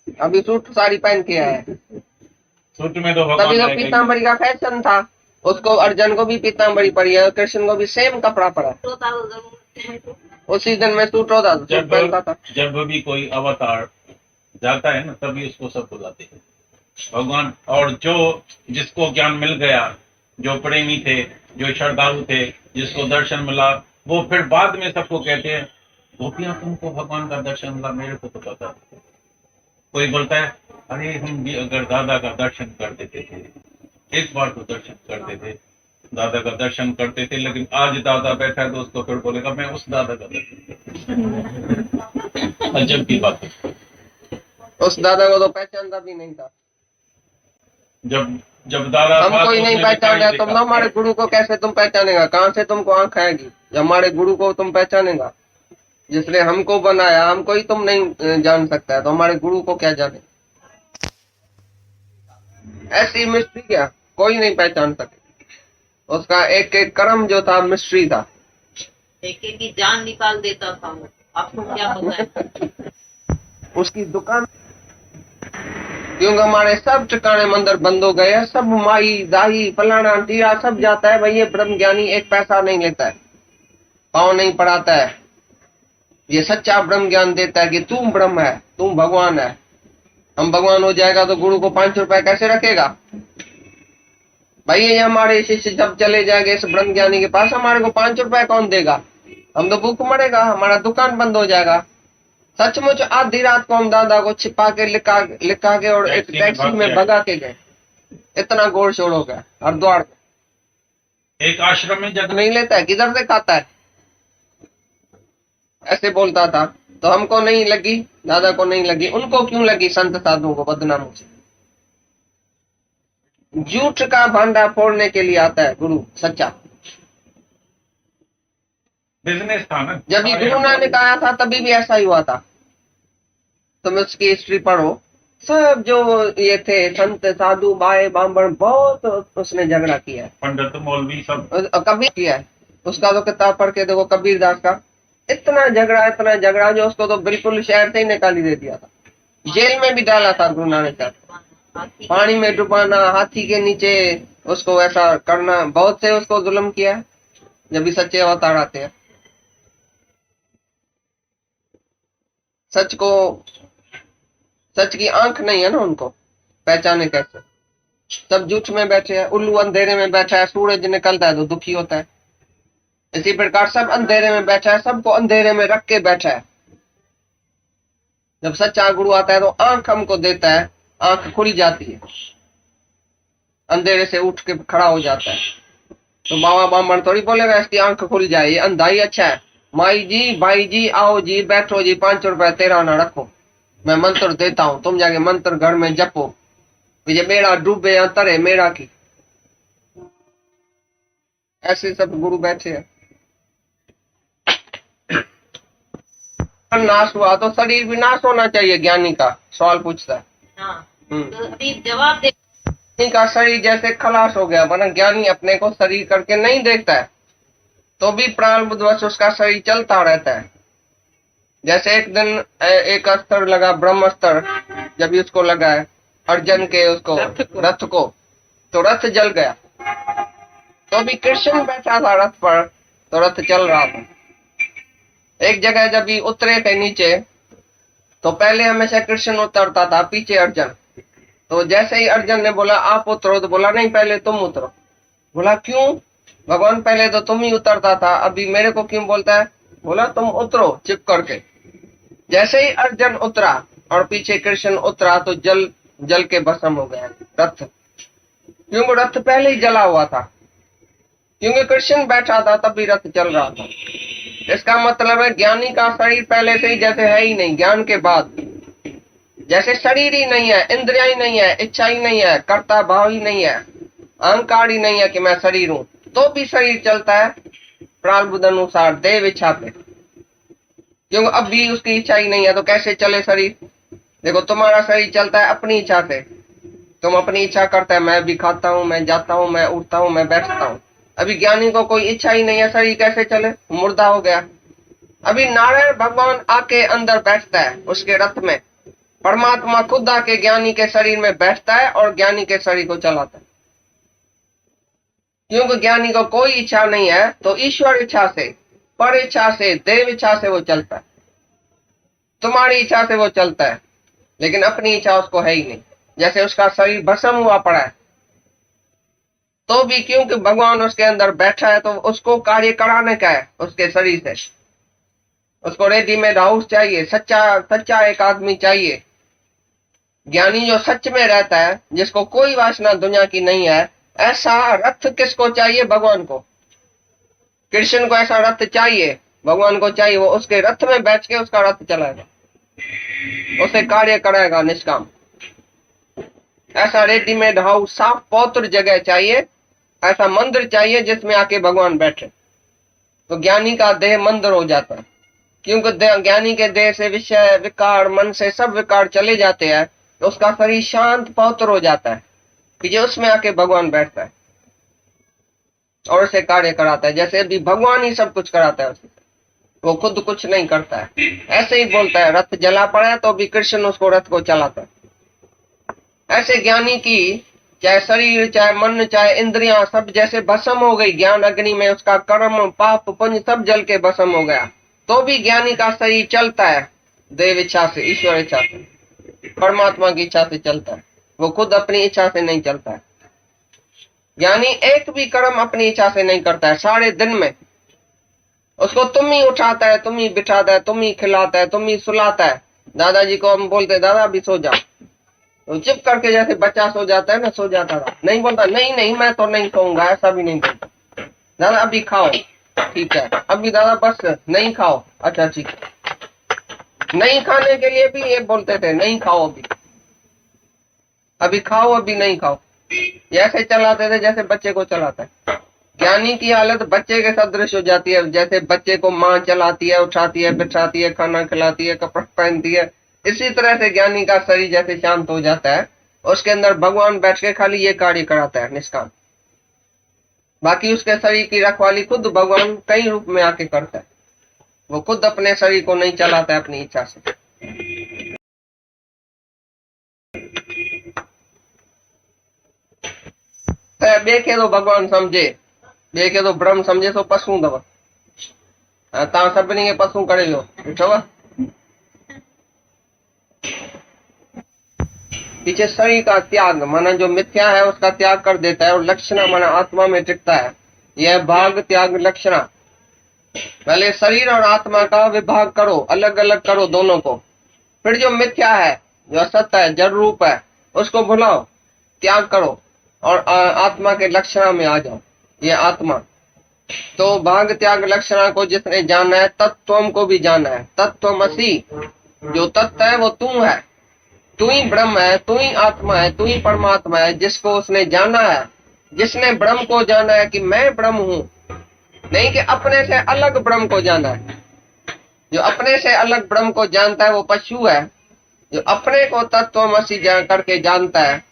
अभी सूट साड़ी पहन के आया है। सूट में तो तभी भगवान तो रहेगा ही। पीताम्बरी का फैशन था। उसको अर्जुन को भी पीताम्बरी पड़ी है, कृष्ण को भी सेम कपड़ा पड़ा है। उसी दिन में सूट होता था, सूट पहनता था। जब भी कोई अवतार जाता है ना, तभी उसको सब बुलाते हैं भगवान। और जो जिसको ज्ञान मिल गया, जो प्रेमी थे, जो श्रद्धालु थे, जिसको दर्शन मिला, वो फिर बाद में सबको कहते हैं गोपियां तुमको भगवान का दर्शन मिला, मेरे को तो पता है। कोई बोलता है अरे हम भी अगर दादा का दर्शन कर देते थे, एक बार तो दर्शन करते थे, दादा का दर्शन करते थे, लेकिन आज दादा बैठा है तो उसको फिर बोलेगा मैं उस दादा का दर्शन। अजब की बात है। उस दादा को तो पहचानता भी नहीं था। जब जब दादा हम कोई नहीं पहचान रहे, तुम ना हमारे गुरु को कैसे तुम पहचानेगा? कहाँ से तुमको आंख आएगी जब हमारे गुरु को तुम पहचानेगा? जिसने हमको बनाया, हमको ही तुम नहीं जान सकता है तो हमारे गुरु को क्या जाने? ऐसी मिस्ट्री क्या कोई नहीं पहचान सके। उसका एक एक कर्म जो था मिस्ट्री था। एक एक की जान निकाल देता था वो, आपको क्या पता है? उसकी दुकान, क्योंकि हमारे सब ठिकाने मंदिर बंद हो गए हैं, सब माई दाई फलाना टीरा सब जाता है भाई। ये ब्रह्म ज्ञानी एक पैसा नहीं लेता है, पाँव नहीं पड़ाता है। ये सच्चा ब्रह्म ज्ञान देता है कि तू ब्रह्म है, तू भगवान है। हम भगवान हो जाएगा तो गुरु को 5 रुपए कैसे रखेगा भाई? ये हमारे शिष्य जब चले जाएंगे इस ब्रह्म ज्ञानी के पास, हमारे को 5 रुपए कौन देगा? हम तो भूख मरेगा, हमारा दुकान बंद हो जाएगा। सचमुच आधी रात को हम दादा को छिपा के लिखा के और एक टैक्सी में भगा के गए। इतना गोड़ शोर हो गया। हरिद्वार एक आश्रम में जब नहीं लेता है, किधर से खाता है? ऐसे बोलता था। तो हमको नहीं लगी, दादा को नहीं लगी, उनको क्यों लगी? संत साधुओं को बदनाम से झूठ का भांडा फोड़ने के लिए आता है गुरु सच्चा। बिजनेस था ना, जब ये गुरु नानक आया था तभी भी ऐसा ही हुआ था। तुम उसकी हिस्ट्री पढ़ो, सब जो ये थे संत साधु बाए बामण, बहुत उसने झगड़ा किया है। पंडित मौलवी सब कबीर किया है। उसका तो किताब पढ़ के देखो, कबीर दास का इतना झगड़ा जो उसको तो बिल्कुल शहर से ही निकाली दे दिया था। जेल में भी डाला था गुरु नानक साहब। पानी में डुबाना, हाथी के नीचे उसको ऐसा करना, बहुत से उसको जुल्म किया है। जब भी सच्चे अवतार आते हैं, सच की आंख नहीं है ना, उनको पहचाने कैसे? सब झूठ में बैठे हैं। उल्लू अंधेरे में बैठा है, सूरज निकलता है तो दुखी होता है। इसी प्रकार सब अंधेरे में बैठा है, सबको अंधेरे में रख के बैठा है। जब सच्चा गुरु आता है तो आंख हमको देता है, आंख खुल जाती है, अंधेरे से उठ के खड़ा हो जाता है। तो बाबा बामण थोड़ी बोलेगा इसकी आंख खुल जाए, ये अंधा ही अच्छा है। माई जी भाई जी आओ जी बैठो जी, 5 रुपए तेरा ना रखो, मैं मंत्र देता हूँ, तुम जाके मंत्र घर में जपो, ये मेरा डूबे या तरे मेरा की। ऐसे सब गुरु बैठे हैं। नाश हुआ तो शरीर भी नाश होना चाहिए, ज्ञानी का सवाल पूछता है। हाँ, तो अभी जवाब दे। ज्ञानी का शरीर जैसे खलास हो गया, वरना ज्ञानी अपने को शरीर करके नहीं देखता है, तो भी प्रारब्धवश उसका शरीर चलता रहता है। जैसे एक दिन एक अस्त्र लगा, ब्रह्मास्त्र, जब भी उसको लगा है अर्जुन के उसको रथ को, तो रथ जल गया। तो अभी कृष्ण बैठा था रथ पर, तो रथ चल रहा था। एक जगह जब भी उतरे थे नीचे, तो पहले हमेशा कृष्ण उतरता था, पीछे अर्जुन। तो जैसे ही अर्जुन ने बोला आप उतरो, तो बोला नहीं पहले तुम उतरो। बोला क्यों भगवान, पहले तो तुम ही उतरता था, अभी मेरे को क्यों बोलता है? बोला तुम उतरो चिप करके। जैसे ही अर्जुन उतरा और पीछे कृष्ण उतरा, तो जल के भस्म हो गया रथ, क्योंकि रथ पहले ही जला हुआ था। क्योंकि कृष्ण बैठा था तभी रथ चल रहा था। इसका मतलब है ज्ञानी का शरीर पहले से ही जैसे है ही नहीं, ज्ञान के बाद जैसे शरीर ही नहीं है, इंद्रिया ही नहीं है, इच्छा ही नहीं है, कर्ता भाव ही नहीं है, अहंकार ही नहीं है कि मैं शरीर हूं, तो भी शरीर चलता है प्रारब्ध अनुसार देव इच्छा पे। क्योंकि अब भी उसकी इच्छा ही नहीं है तो कैसे चले शरीर? देखो तुम्हारा शरीर चलता है अपनी इच्छा से, तुम अपनी इच्छा करता है, मैं भी खाता हूँ, मैं जाता हूँ, मैं उठता हूँ, मैं बैठता हूँ। अभी ज्ञानी को कोई इच्छा ही नहीं है, शरीर कैसे चले? मुर्दा हो गया। अभी नारायण भगवान आके अंदर बैठता है उसके रथ में, परमात्मा खुद आके ज्ञानी के शरीर में बैठता है और ज्ञानी के शरीर को चलाता है। क्योंकि ज्ञानी को कोई इच्छा नहीं है, तो ईश्वर इच्छा से, पर इच्छा से, देव इच्छा से वो चलता है। तुम्हारी इच्छा से वो चलता है, लेकिन अपनी इच्छा उसको है ही नहीं। जैसे उसका शरीर भस्म हुआ पड़ा है, तो भी क्योंकि भगवान उसके अंदर बैठा है, तो उसको कार्य कराने का है उसके शरीर से। उसको रेडीमेड हाउस चाहिए, सच्चा एक आदमी चाहिए। ज्ञानी जो सच में रहता है, जिसको कोई वासना दुनिया की नहीं है, ऐसा रथ किसको चाहिए? भगवान को। कृष्ण को ऐसा रथ चाहिए, भगवान को चाहिए। वो उसके रथ में बैठ के उसका रथ चलाएगा, उसे कार्य कराएगा निष्काम। ऐसा रेडीमेड हाउस, साफ पवित्र जगह चाहिए, ऐसा मंदिर चाहिए जिसमें आके भगवान बैठे। तो ज्ञानी का देह मंदिर हो जाता है, क्योंकि ज्ञानी के देह से विषय विकार, मन से सब विकार चले जाते हैं, तो उसका शरीर शांत पवित्र हो जाता है कि जो उसमें आके भगवान बैठता है और उसे कार्य कराता है। जैसे अभी भगवान ही सब कुछ कराता है उसे, वो खुद कुछ नहीं करता है। ऐसे ही बोलता है, रथ जला पड़ा है तो भी कृष्ण उसको रथ को चलाता है। ऐसे ज्ञानी की चाहे शरीर, चाहे मन, चाहे इंद्रियां सब जैसे भस्म हो गई ज्ञान अग्नि में, उसका कर्म, पाप, पुण्य सब जल के भस्म हो गया, तो भी ज्ञानी का शरीर चलता है देव इच्छा से, ईश्वर इच्छा से, परमात्मा की इच्छा से चलता है। वो खुद अपनी इच्छा से नहीं चलता है। ज्ञानी एक भी कर्म अपनी इच्छा से नहीं करता है। सारे दिन में उसको तुम ही उठाता है, तुम ही बिठाता है, तुम ही खिलाता है, तुम ही सुलाता है। दादाजी को हम बोलते, दादा अभी सो जाओ, तो चुप करके जैसे बच्चा सो जाता है ना, सो जाता था। नहीं बोलता, नहीं नहीं मैं तो नहीं सोऊंगा, ऐसा भी नहीं बोलता। दादा अभी खाओ, ठीक है, अभी दादा बस नहीं खाओ, अच्छा ठीक है। नहीं खाने के लिए भी ये बोलते थे, नहीं खाओ अभी खाओ, अभी नहीं खाओ। ऐसे चलाते थे जैसे बच्चे को चलाता है। ज्ञानी की हालत बच्चे के सदृश हो जाती है। जैसे बच्चे को माँ चलाती है, उठाती है, बिठाती है, खाना खिलाती है, कपड़ा पहनती है, इसी तरह से ज्ञानी का शरीर जैसे शांत हो जाता है, उसके अंदर भगवान बैठ के खाली ये कार्य कराता है निष्काम। बाकी उसके शरीर की रखवाली खुद भगवान कई रूप में आके करता है। वो खुद अपने शरीर को नहीं चलाता है अपनी इच्छा से। देखे तो भगवान समझे, देखे तो ब्रह्म समझे, तो पशु दवा ता सभिनी के पशु करे लो पीछे शरीर का त्याग, माना जो मिथ्या है उसका त्याग कर देता है, और लक्षणा माना आत्मा में टिकता है। यह भाग त्याग लक्षणा। पहले शरीर और आत्मा का विभाग करो, अलग अलग करो दोनों को। फिर जो मिथ्या है, जो असत्य है, जड़ रूप है, उसको भुलाओ, त्याग करो और आत्मा के लक्षणा में आ जाओ। ये आत्मा तो भाग त्याग लक्षणा को जिसने जाना है, तत्वम को भी जाना है। तत्वमसि, जो तत्व है वो तू है, तू ही ब्रह्म है, तू ही आत्मा है, तू ही परमात्मा है। जिसको उसने जाना है, जिसने ब्रह्म को जाना है कि मैं ब्रह्म हूँ, नहीं कि अपने से अलग ब्रह्म को जाना है। जो अपने से अलग ब्रह्म को जानता है वो पशु है। जो अपने को तत्वमसि जान करके जानता है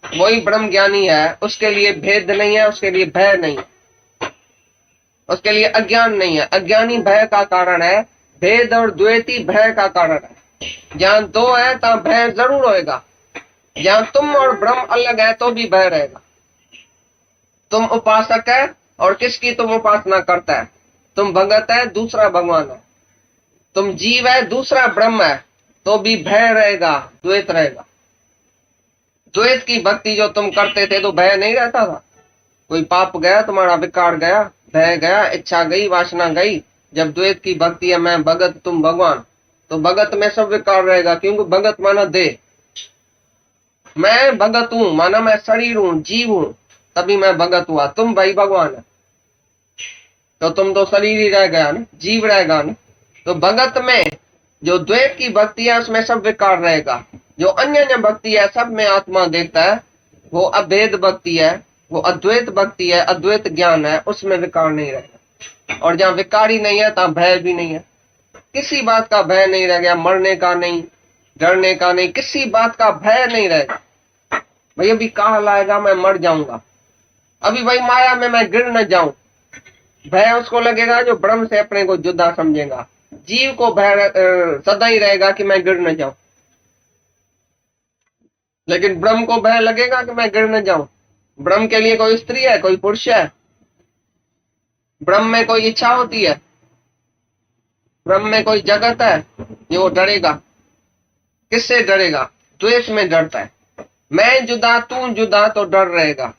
वही ब्रह्म ज्ञानी है। उसके लिए भेद नहीं है, उसके लिए भय नहीं है, उसके लिए अज्ञान नहीं है। अज्ञानी भय का कारण है, भेद और द्वैती भय का कारण है। जहां दो है तो भय जरूर होएगा। जहां तुम और ब्रह्म अलग है तो भी भय रहेगा। तुम उपासक है और किसकी तुम उपासना करता है? तुम भगत है, दूसरा भगवान है। तुम जीव है, दूसरा ब्रह्म है, तो भी भय रहेगा, द्वैत रहेगा। द्वैत की भक्ति जो तुम करते थे तो भय नहीं रहता था। कोई पाप गया, तुम्हारा विकार गया, भय गया, इच्छा गई, वासना गई। जब द्वैत की भक्ति है, मैं भगत तुम भगवान, तो भगत में सब विकार रहेगा। क्योंकि भगत माना देह, मैं भगत हूं माना मैं शरीर हूं, जीव हूं, तभी मैं भगत हुआ। तुम भाई भगवान है तो तुम तो शरीर ही रह गया ना, जीव रहेगा ना। तो भगत में जो द्वैत की भक्ति है उसमें सब विकार रहेगा। जो अन्य भक्ति है सब में आत्मा देखता है, वो अभेद भक्ति है, वो अद्वैत भक्ति है, अद्वैत ज्ञान है, उसमें विकार नहीं रहेगा। और जहाँ विकार ही नहीं है तहाँ भय भी नहीं है। किसी बात का भय नहीं रह गया, मरने का नहीं, डरने का नहीं, किसी बात का भय नहीं रहेगा। भाई अभी कहा लाएगा मैं मर जाऊंगा, अभी भाई माया में मैं गिर न जाऊं, भय उसको लगेगा जो ब्रह्म से अपने को जुदा समझेगा। जीव को भय सदा ही रहेगा कि मैं गिर न जाऊं। लेकिन ब्रह्म को भय लगेगा कि मैं गिर न जाऊं। ब्रह्म के लिए कोई स्त्री है, कोई पुरुष है? ब्रह्म में कोई इच्छा होती है? ब्रह्म में कोई जगत है जो वो डरेगा? किससे डरेगा? द्वेष में डरता है। मैं जुदा तू जुदा तो डर रहेगा,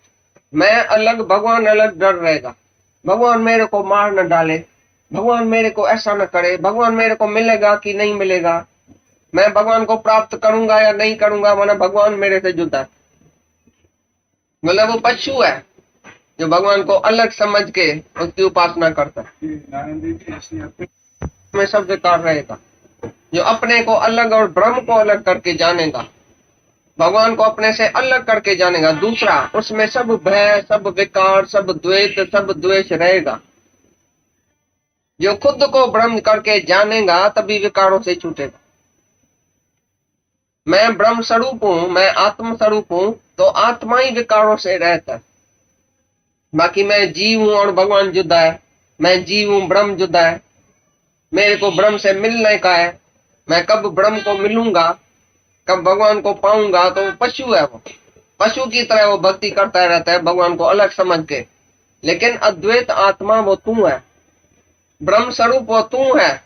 मैं अलग भगवान अलग डर रहेगा। भगवान मेरे को मार न डाले, भगवान मेरे को ऐसा न करे, भगवान मेरे को मिलेगा कि नहीं मिलेगा, मैं भगवान को प्राप्त करूंगा या नहीं करूंगा, वरना भगवान मेरे से जुदा है। मतलब वो पशु है जो भगवान को अलग समझ के उसकी उपासना करता है। में सब विकार रहेगा। जो अपने को अलग और ब्रह्म को अलग करके जानेगा, भगवान को अपने से अलग करके जानेगा दूसरा, उसमें सब भय, सब विकार, सब द्वेष, सब द्वेष रहेगा। जो खुद को ब्रह्म करके जानेगा तभी विकारों से छूटेगा। मैं ब्रह्म स्वरूप हूं, मैं आत्म स्वरूप हूं, तो आत्मा ही विकारों से रहता है। बाकी मैं जीव हूं और भगवान जुदा है, मैं जीव हूं ब्रह्म जुदा है, मेरे को ब्रह्म से मिलने का है, मैं कब ब्रह्म को मिलूंगा, कब भगवान को पाऊंगा, तो पशु है। वो पशु की तरह वो भक्ति करता रहता है भगवान को अलग समझ के। लेकिन अद्वैत आत्मा वो तू है, ब्रह्म स्वरूप वो तू है।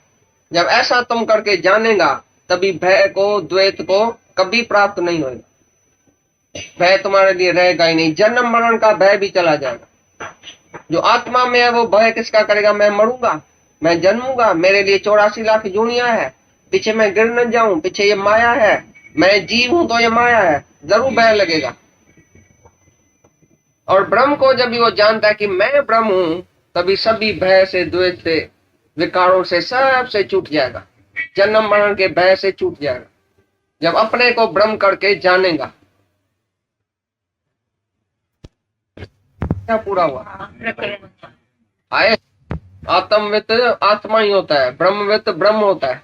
जब ऐसा तुम करके जानेगा तभी भय को, द्वैत को कभी प्राप्त नहीं होगा। भय तुम्हारे लिए रहेगा ही नहीं, जन्म मरण का भय भी चला जाएगा। जो आत्मा में है वो भय किसका करेगा? मैं मरूंगा, मैं जन्मूंगा, मेरे लिए 84 लाख जूनिया है, पीछे मैं गिर न जाऊं, पीछे ये माया है, मैं जीव हूं तो ये माया है, जरूर भय लगेगा। और ब्रह्म को जब भी वो जानता है कि मैं ब्रह्म हूं, तभी सभी भय से, द्वेष से, विकारों से, सब से छूट जाएगा। जन्म मरण के भय से छूट जाएगा जब अपने को ब्रह्म करके जानेगा। क्या पूरा हुआ? आए आत्मवित आत्मा ही होता है, ब्रह्मवित ब्रह्म होता है,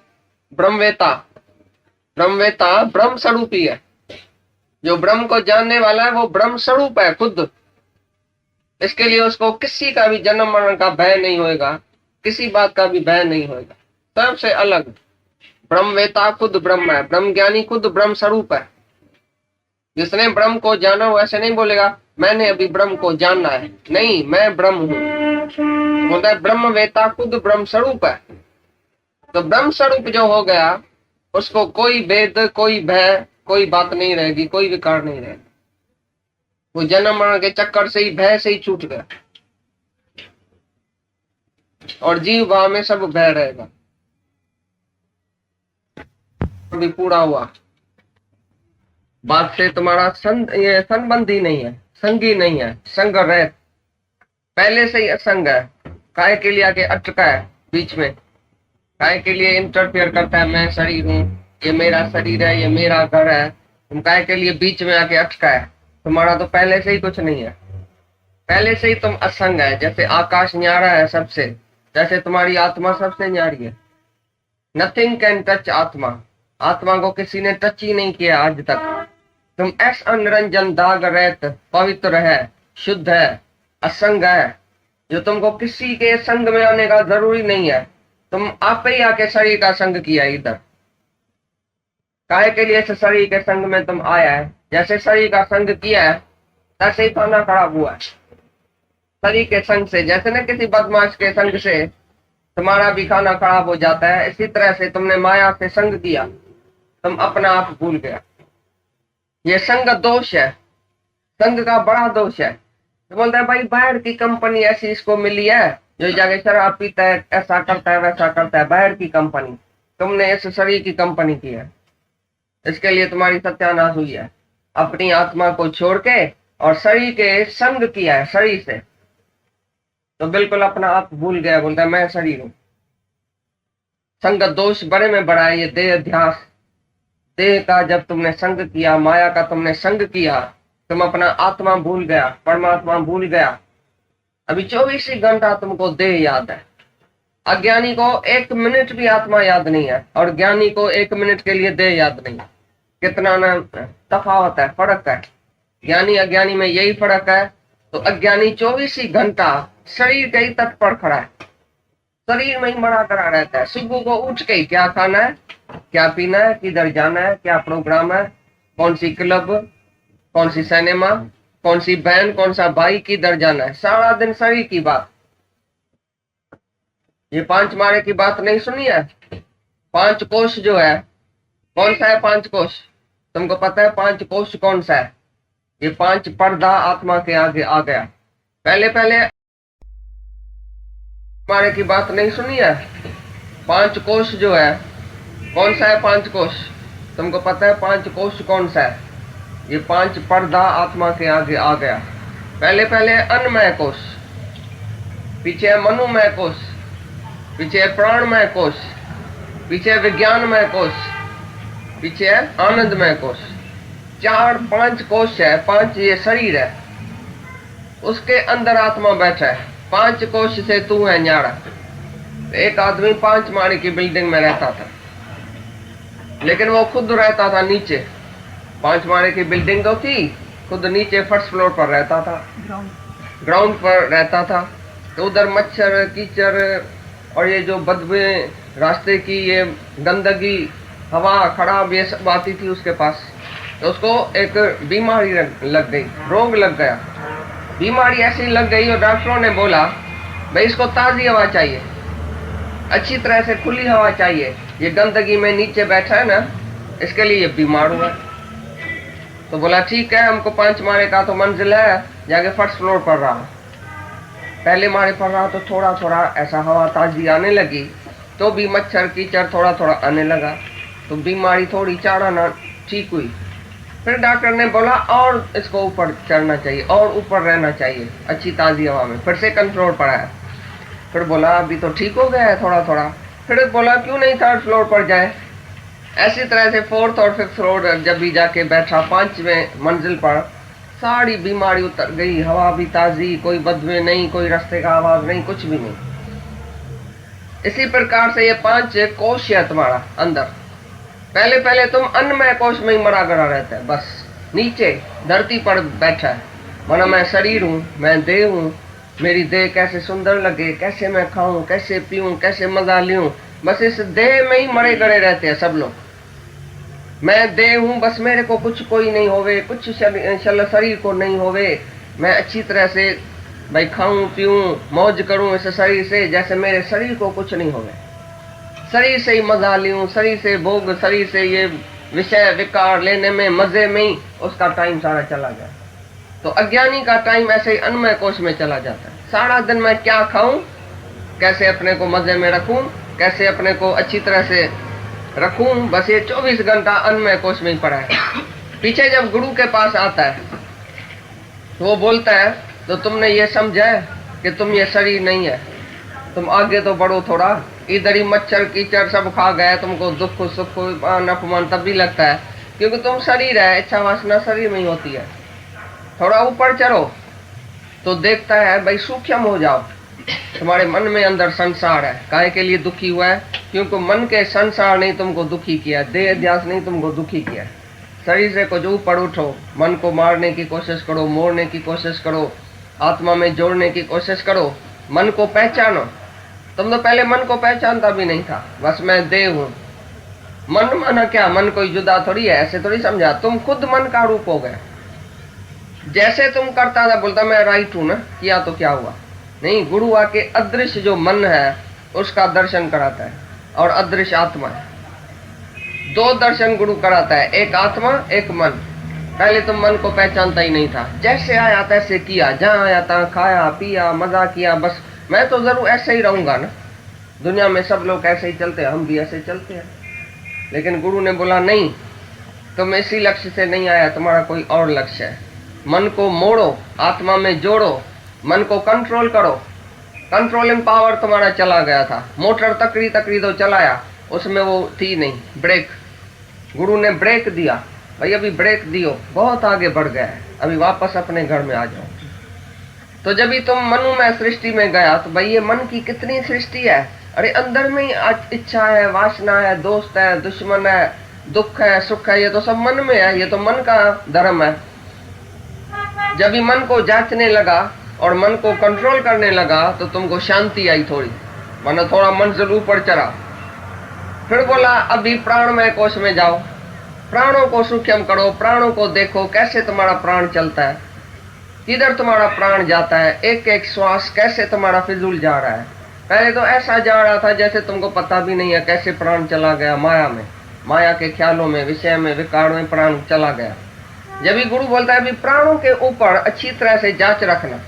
ब्रह्मवेता ब्रह्मवेता ब्रह्म स्वरूप ही है। जो ब्रह्म को जानने वाला है वो ब्रह्म स्वरूप है खुद। इसके लिए उसको किसी का भी जन्म मरण का भय नहीं होएगा, किसी बात का भी भय नहीं होएगा, सबसे अलग। ब्रह्मवेता खुद ब्रह्म है, ब्रह्म ज्ञानी खुद ब्रह्म स्वरूप है। जिसने ब्रह्म को जाना वो ऐसे नहीं बोलेगा मैंने अभी ब्रह्म को जानना है, नहीं, मैं ब्रह्म हूं। बोलता है ब्रह्मवेता खुद ब्रह्म स्वरूप है। तो ब्रह्म स्वरूप जो हो गया उसको कोई भेद, कोई भय, कोई बात नहीं रहेगी, कोई विकार नहीं रहेगा। वो जन्म मरण के चक्कर से ही, भय से ही छूट गया। और जीव भाव में सब भय रहेगा। अभी पूरा हुआ। बात से तुम्हारा ये संबंधी नहीं है, संगी नहीं है, संग रह पहले से ही असंग है। काय के लिए आके अटका है बीच में, काय के लिए इंटरफेयर करता है, मैं शरीर हूँ, ये मेरा शरीर है, ये मेरा घर है। तुम काय के लिए बीच में आके अटका है? तुम्हारा तो पहले से ही कुछ नहीं है, पहले से ही तुम असंग है। जैसे आकाश न्यारा है सबसे, जैसे तुम्हारी आत्मा सबसे न्यारी है। नथिंग कैन टच आत्मा, आत्मा को किसी ने टच ही नहीं किया आज तक। तुम ऐसा निरंजन दाग रहित पवित्र है, शुद्ध है, असंग है, जो तुमको किसी के संग में आने का जरूरी नहीं है। तुम आप ही आके शरीर का संग किया इधर। काहे के लिए इस शरीर के संग में तुम आया है? जैसे शरीर का संग किया है तैसे ही खाना खराब हुआ है शरीर के संग से। जैसे ना किसी बदमाश के संग से तुम्हारा भी खाना खराब हो जाता है, इसी तरह से तुमने माया से संग किया, तुम अपना आप भूल गया। ये संग दोष है, संग का बड़ा दोष है। तो बोलता है भाई बाहर की कंपनी ऐसी इसको मिली है जो जाके शराब पीता है, ऐसा करता है, वैसा करता है, बाहर की कंपनी। तुमने इस शरीर की कंपनी की है, इसके लिए तुम्हारी सत्यानाश हुई है। अपनी आत्मा को छोड़ के और शरीर के संग किया है शरीर से, तो बिल्कुल अपना आप भूल गया। बोलता है मैं शरीर हूं। संग दोष बड़े में बड़ा है ये देह अध्यास। देह का जब तुमने संग किया, माया का तुमने संग किया, तुम अपना आत्मा भूल गया, परमात्मा भूल गया। अभी 24 ही घंटा तुमको देह याद है। अज्ञानी को 1 मिनट भी आत्मा याद नहीं है और ज्ञानी को 1 मिनट के लिए देह याद नहीं है। कितना ना तफावत है, फर्क है। ज्ञानी अज्ञानी में यही फर्क है। तो अज्ञानी 24 ही घंटा शरीर के ही तट पर खड़ा है, शरीर में ही मरा करा रहता है। सुबह को उठ के क्या खाना है, क्या पीना है, किधर जाना है, क्या प्रोग्राम है, कौन सी क्लब, कौन सी सिनेमा, कौन सी बहन, कौन सा भाई किधर जाना है, सारा दिन शरीर की बात। ये पांच मारे की बात नहीं सुनी है? पांच कोश जो है, कौन सा है पांच कोश? तुमको पता है पांच कोश कौन सा है? ये पांच पर्दा आत्मा के आगे आ गया। पहले पहले मारे की बात नहीं सुनी है? पांच कोश जो है, कौन सा है पांच कोश? तुमको पता है पांच कोश कौन सा है? ये पांच पर्दा आत्मा के आगे आ गया। पहले पहले अन्नमय कोश, पीछे है मनोमय कोश, पीछे है प्राणमय कोश, पीछे है विज्ञानमय कोश, पीछे है आनंदमय कोश। चार पांच कोश है, पांच ये शरीर है, उसके अंदर आत्मा बैठा है। पांच कोश से तू है न्यारा। एक आदमी 5 माले की बिल्डिंग में रहता था, लेकिन वो खुद रहता था नीचे। 5 माले की बिल्डिंग तो थी, खुद नीचे फर्स्ट फ्लोर पर रहता था, ग्राउंड पर रहता था। तो उधर मच्छर कीचड़ और ये जो बदबू रास्ते की ये गंदगी, हवा खराब, ये सब आती थी उसके पास। तो उसको एक बीमारी लग गई, रोग लग गया। बीमारी ऐसी लग गई और डॉक्टरों ने बोला भाई इसको ताज़ी हवा चाहिए, अच्छी तरह से खुली हवा चाहिए। ये गंदगी में नीचे बैठा है ना, इसके लिए ये बीमार हुआ। तो बोला ठीक है, हमको 5 माले का तो मंजिल है, जाके फर्स्ट फ्लोर पर रहा। पहले माले पर रहा तो थोड़ा थोड़ा ऐसा हवा ताजी आने लगी, तो भी मच्छर कीचड़ थोड़ा थोड़ा आने लगा, तो बीमारी थोड़ी चढ़ाना ठीक हुई। फिर डॉक्टर ने बोला और इसको ऊपर चढ़ना चाहिए और ऊपर रहना चाहिए अच्छी ताज़ी हवा में। फिर सेकंड फ्लोर पर आया, फिर बोला अभी तो ठीक हो गया है थोड़ा थोड़ा। फिर बोला क्यों नहीं थर्ड फ्लोर पर जाए। ऐसी तरह से फोर्थ और फिफ्थ फ्लोर जब भी जाके बैठा, 5वें मंजिल पर सारी बीमारी उतर गई, हवा भी ताज़ी, कोई बदबू नहीं, कोई रास्ते का आवाज़ नहीं, कुछ भी नहीं। इसी प्रकार से ये 5 कोश है तुम्हारा अंदर। पहले पहले तुम अन्नमय कोश में ही मरा गड़ा रहता है, बस नीचे धरती पर बैठा है। माना मैं शरीर हूँ, मैं देह हूँ, मेरी देह कैसे सुंदर लगे, कैसे मैं खाऊं, कैसे पीऊं, कैसे मजा लूं, बस इस देह में ही मरे गड़े रहते हैं सब लोग। मैं देह हूँ, बस मेरे को कुछ कोई नहीं होवे, कुछ शरीर को नहीं होवे। मैं अच्छी तरह से भाई खाऊं पीऊं मौज करूं इस शरीर से, जैसे मेरे शरीर को कुछ नहीं होवे। शरीर से ही मजा लूं, शरीर से भोग, शरीर से ये विषय विकार लेने में, मजे में ही उसका टाइम सारा चला गया। तो अज्ञानी का टाइम ऐसे ही अन्नमय कोश में चला जाता है। सारा दिन मैं क्या खाऊं, कैसे अपने को मजे में रखूं, कैसे अपने को अच्छी तरह से रखूं, बस ये 24 घंटा अन्नमय कोश में ही पड़ा है। पीछे जब गुरु के पास आता है तो वो बोलता है तो तुमने ये समझा है कि तुम ये शरीर नहीं है, तुम आगे तो बढ़ो थोड़ा। इधर ही मच्छर कीचड़ सब खा गए, तुमको दुख सुख अपमान तब भी लगता है क्योंकि तुम शरीर है, इच्छा वासना शरीर में ही होती है। थोड़ा ऊपर चढ़ो तो देखता है भाई सूक्ष्म हो जाओ। तुम्हारे मन में अंदर संसार है, काहे के लिए दुखी हुआ है? क्योंकि मन के संसार ने तुमको दुखी किया, देह अध्यास ने तुमको दुखी किया। शरीर से कुछ ऊपर उठो, मन को मारने की कोशिश करो, मोड़ने की कोशिश करो, आत्मा में जोड़ने की कोशिश करो, मन को पहचानो। तुम तो पहले मन को पहचानता भी नहीं था, बस मैं देह हूँ। मन माना क्या? मन कोई जुदा थोड़ी है, ऐसे थोड़ी समझा। तुम खुद मन का रूप हो गए। जैसे तुम करता था, बोलता मैं राइट हूं ना, किया तो क्या हुआ? नहीं, गुरु आके अदृश्य जो मन है उसका दर्शन कराता है, और अदृश्य आत्मा है। 2 दर्शन गुरु कराता है, एक आत्मा एक मन। पहले तुम मन को पहचानता ही नहीं था, जैसे आया तैसे किया, जहाँ आया तहाँ खाया पिया मजा किया, बस मैं तो जरूर ऐसे ही रहूंगा ना। दुनिया में सब लोग ऐसे ही चलते हैं, हम भी ऐसे चलते हैं। लेकिन गुरु ने बोला नहीं, तुम इसी लक्ष्य से नहीं आया, तुम्हारा कोई और लक्ष्य है। मन को मोड़ो, आत्मा में जोड़ो, मन को कंट्रोल करो। कंट्रोलिंग पावर तुम्हारा चला गया था। मोटर तकड़ी तकड़ी तो चलाया, उसमें वो थी नहीं ब्रेक। गुरु ने ब्रेक दिया, भाई अभी ब्रेक दियो, बहुत आगे बढ़ गया है, अभी वापस अपने घर में आ जाओ। तो जब भी तुम मनुमय सृष्टि में गया तो भाई ये मन की कितनी सृष्टि है। अरे अंदर में ही इच्छा है, वासना है, दोस्त है, दुश्मन है, दुख है, सुख है, ये तो सब मन में है, ये तो मन का धर्म है। जब भी मन को जांचने लगा और मन को कंट्रोल करने लगा तो तुमको शांति आई थोड़ी, मानो थोड़ा मंजिल ऊपर चढ़ा। फिर बोला अभी प्राणमय कोश में जाओ। प्राणों को सूक्ष्म करो, प्राणों को देखो कैसे तुम्हारा प्राण चलता है, किधर तुम्हारा प्राण जाता है, एक एक श्वास कैसे तुम्हारा फिजूल जा रहा है। पहले तो ऐसा जा रहा था जैसे तुमको पता भी नहीं है कैसे प्राण चला गया, माया में, माया के ख्यालों में, विषय में, विकार में प्राण चला गया। जब भी गुरु बोलता है भी प्राणों के ऊपर अच्छी तरह से जांच रखना,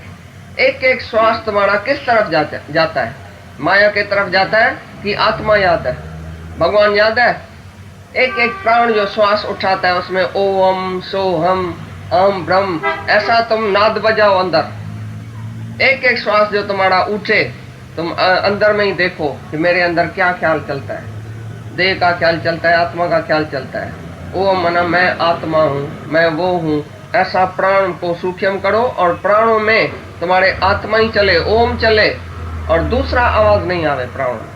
एक एक श्वास तुम्हारा किस तरफ जाता है, माया के तरफ जाता है कि आत्मा याद है, भगवान याद है। एक एक प्राण जो श्वास उठाता है उसमें ओम सोहम अहम ब्रह्म ऐसा तुम नाद बजाओ अंदर। एक एक श्वास जो तुम्हारा उठे तुम अंदर में ही देखो कि मेरे अंदर क्या ख्याल चलता है, देह का ख्याल चलता है, आत्मा का ख्याल चलता है। ओम मना मैं आत्मा हूँ, मैं वो हूँ, ऐसा प्राण को सूक्ष्म करो और प्राणों में तुम्हारे आत्मा ही चले, ओम चले और दूसरा आवाज नहीं आवे। प्राण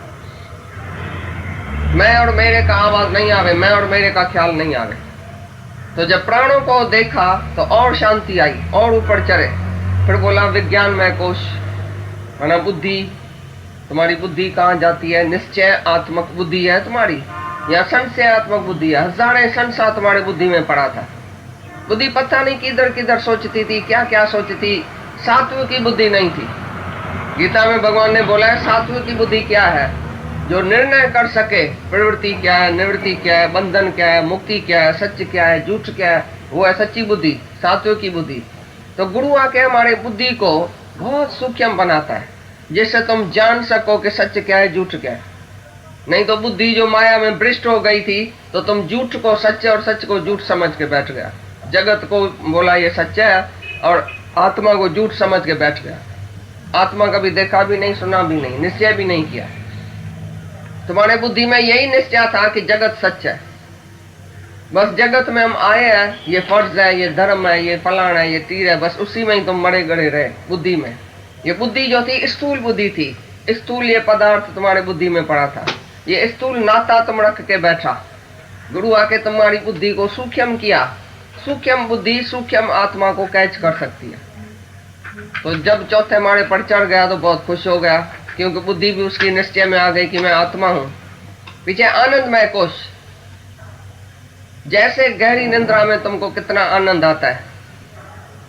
मैं और मेरे का आवाज नहीं आवे, मैं और मेरे का ख्याल नहीं आवे। तो जब प्राणों को देखा तो और शांति आई और ऊपर चढ़े। फिर बोला विज्ञान में कोश माना बुद्धि, तुम्हारी बुद्धि कहाँ जाती है, निश्चय आत्मक बुद्धि है तुम्हारी या संशयात्मक बुद्धि है। हजारे संशय तुम्हारे बुद्धि में पड़ा था, बुद्धि पता नहीं किधर किधर सोचती थी, क्या क्या सोचती, सात्विक की बुद्धि नहीं थी। गीता में भगवान ने बोला है सात्विक की बुद्धि क्या है, जो निर्णय कर सके प्रवृत्ति क्या है, निवृत्ति क्या है, बंधन क्या है, मुक्ति क्या है, सत्य क्या है, झूठ क्या है, वो है सच्ची बुद्धि, सात्विक की बुद्धि। तो गुरु आके हमारे बुद्धि को बहुत सूक्ष्म बनाता है जिससे तुम जान सको कि सत्य क्या है, झूठ क्या है। नहीं तो बुद्धि जो माया में भ्रष्ट हो गई थी तो तुम झूठ को सच्चे और सच को झूठ समझ के बैठ गया, जगत को बोला ये सच्चा है और आत्मा को झूठ समझ के बैठ गया। आत्मा कभी देखा भी नहीं, सुना भी नहीं, निश्चय भी नहीं किया। तुम्हारे बुद्धि में यही निश्चय था कि जगत सच है, बस जगत में हम आए हैं, ये फर्ज है, ये धर्म है, ये फलाना है, ये तीर है, बस उसी में ही तुम मरे गड़े रहे बुद्धि में। ये बुद्धि जो थी स्थूल बुद्धि थी, स्थूल ये पदार्थ तुम्हारे बुद्धि में पड़ा था, ये स्थूल नाता तुम रख के बैठा। गुरु आके तुम्हारी बुद्धि को सूक्ष्म किया। सूक्ष्म बुद्धि सूक्ष्म आत्मा को कैच कर सकती है। तो जब चौथे माड़े पर चढ़ गया तो बहुत खुश हो गया, क्योंकि बुद्धि भी उसकी निश्चय में आ गई कि मैं आत्मा हूं। पीछे आनंदमय कोश, जैसे गहरी निंद्रा में तुमको कितना आनंद आता है,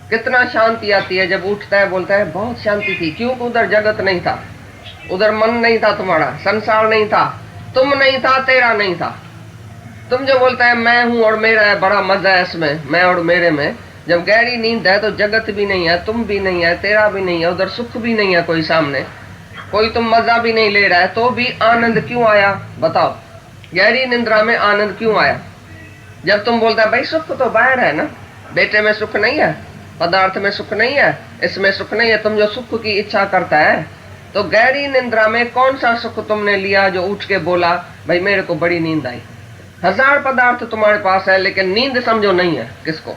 कितना शांति आती है। जब उठता है बोलता है बहुत शांति थी, क्योंकि उधर जगत नहीं था, उधर मन नहीं था, तुम्हारा संसार नहीं था, तुम नहीं था, तेरा नहीं था। तुम जो बोलता है मैं हूं और मेरा है, बड़ा मजा है इसमें, मैं और मेरे में। जब गहरी नींद है तो जगत भी नहीं है, तुम भी नहीं है, तेरा भी नहीं है, उधर सुख भी नहीं है कोई सामने, कोई तुम मजा भी नहीं ले रहा है, तो भी आनंद क्यों आया बताओ? गहरी निंद्रा में आनंद क्यों आया? जब तुम बोलता है भाई सुख तो बाहर है ना, बेटे में सुख नहीं है, पदार्थ में सुख नहीं है, इसमें सुख नहीं है, तुम जो सुख की इच्छा करता है, तो गहरी निंद्रा में कौन सा सुख तुमने लिया जो उठ के बोला भाई मेरे को बड़ी नींद आई? हजार पदार्थ तुम्हारे पास है लेकिन नींद समझो नहीं है। किसको?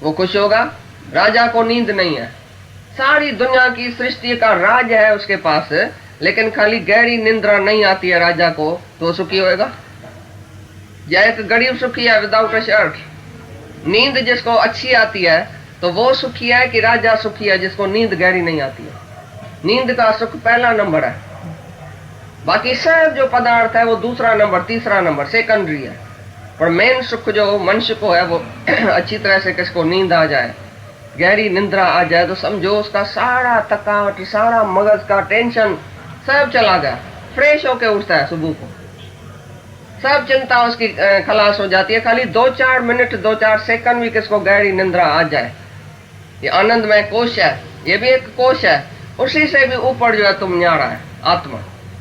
वो खुश होगा? राजा को नींद नहीं है, सारी दुनिया की सृष्टि का राज है उसके पास, लेकिन खाली गहरी निंद्रा नहीं आती है राजा को, तो सुखी होएगा? या एक गरीब सुखी है विदाउट अ शर्ट? नींद जिसको अच्छी आती है तो वो सुखी है कि राजा सुखी है जिसको नींद गहरी नहीं आती है? नींद का सुख पहला नंबर है, बाकी सब जो पदार्थ है वो दूसरा नंबर, तीसरा नंबर, सेकेंडरी है। पर मेन सुख जो मनुष्य को है वो अच्छी तरह से किसको नींद आ जाए, गहरी निंद्रा आ जाए, तो समझो उसका सारा थकावट, सारा मगज का टेंशन सब चला गया, फ्रेश होके उठता है सुबह को, सब चिंता उसकी खलास हो जाती है। खाली 2-4 मिनट 2-4 सेकंड भी किसको गहरी निंद्रा आ जाए, ये आनंदमय कोश है, ये भी एक कोश है, उसी से भी ऊपर जो है तुम न्यारा है आत्मा।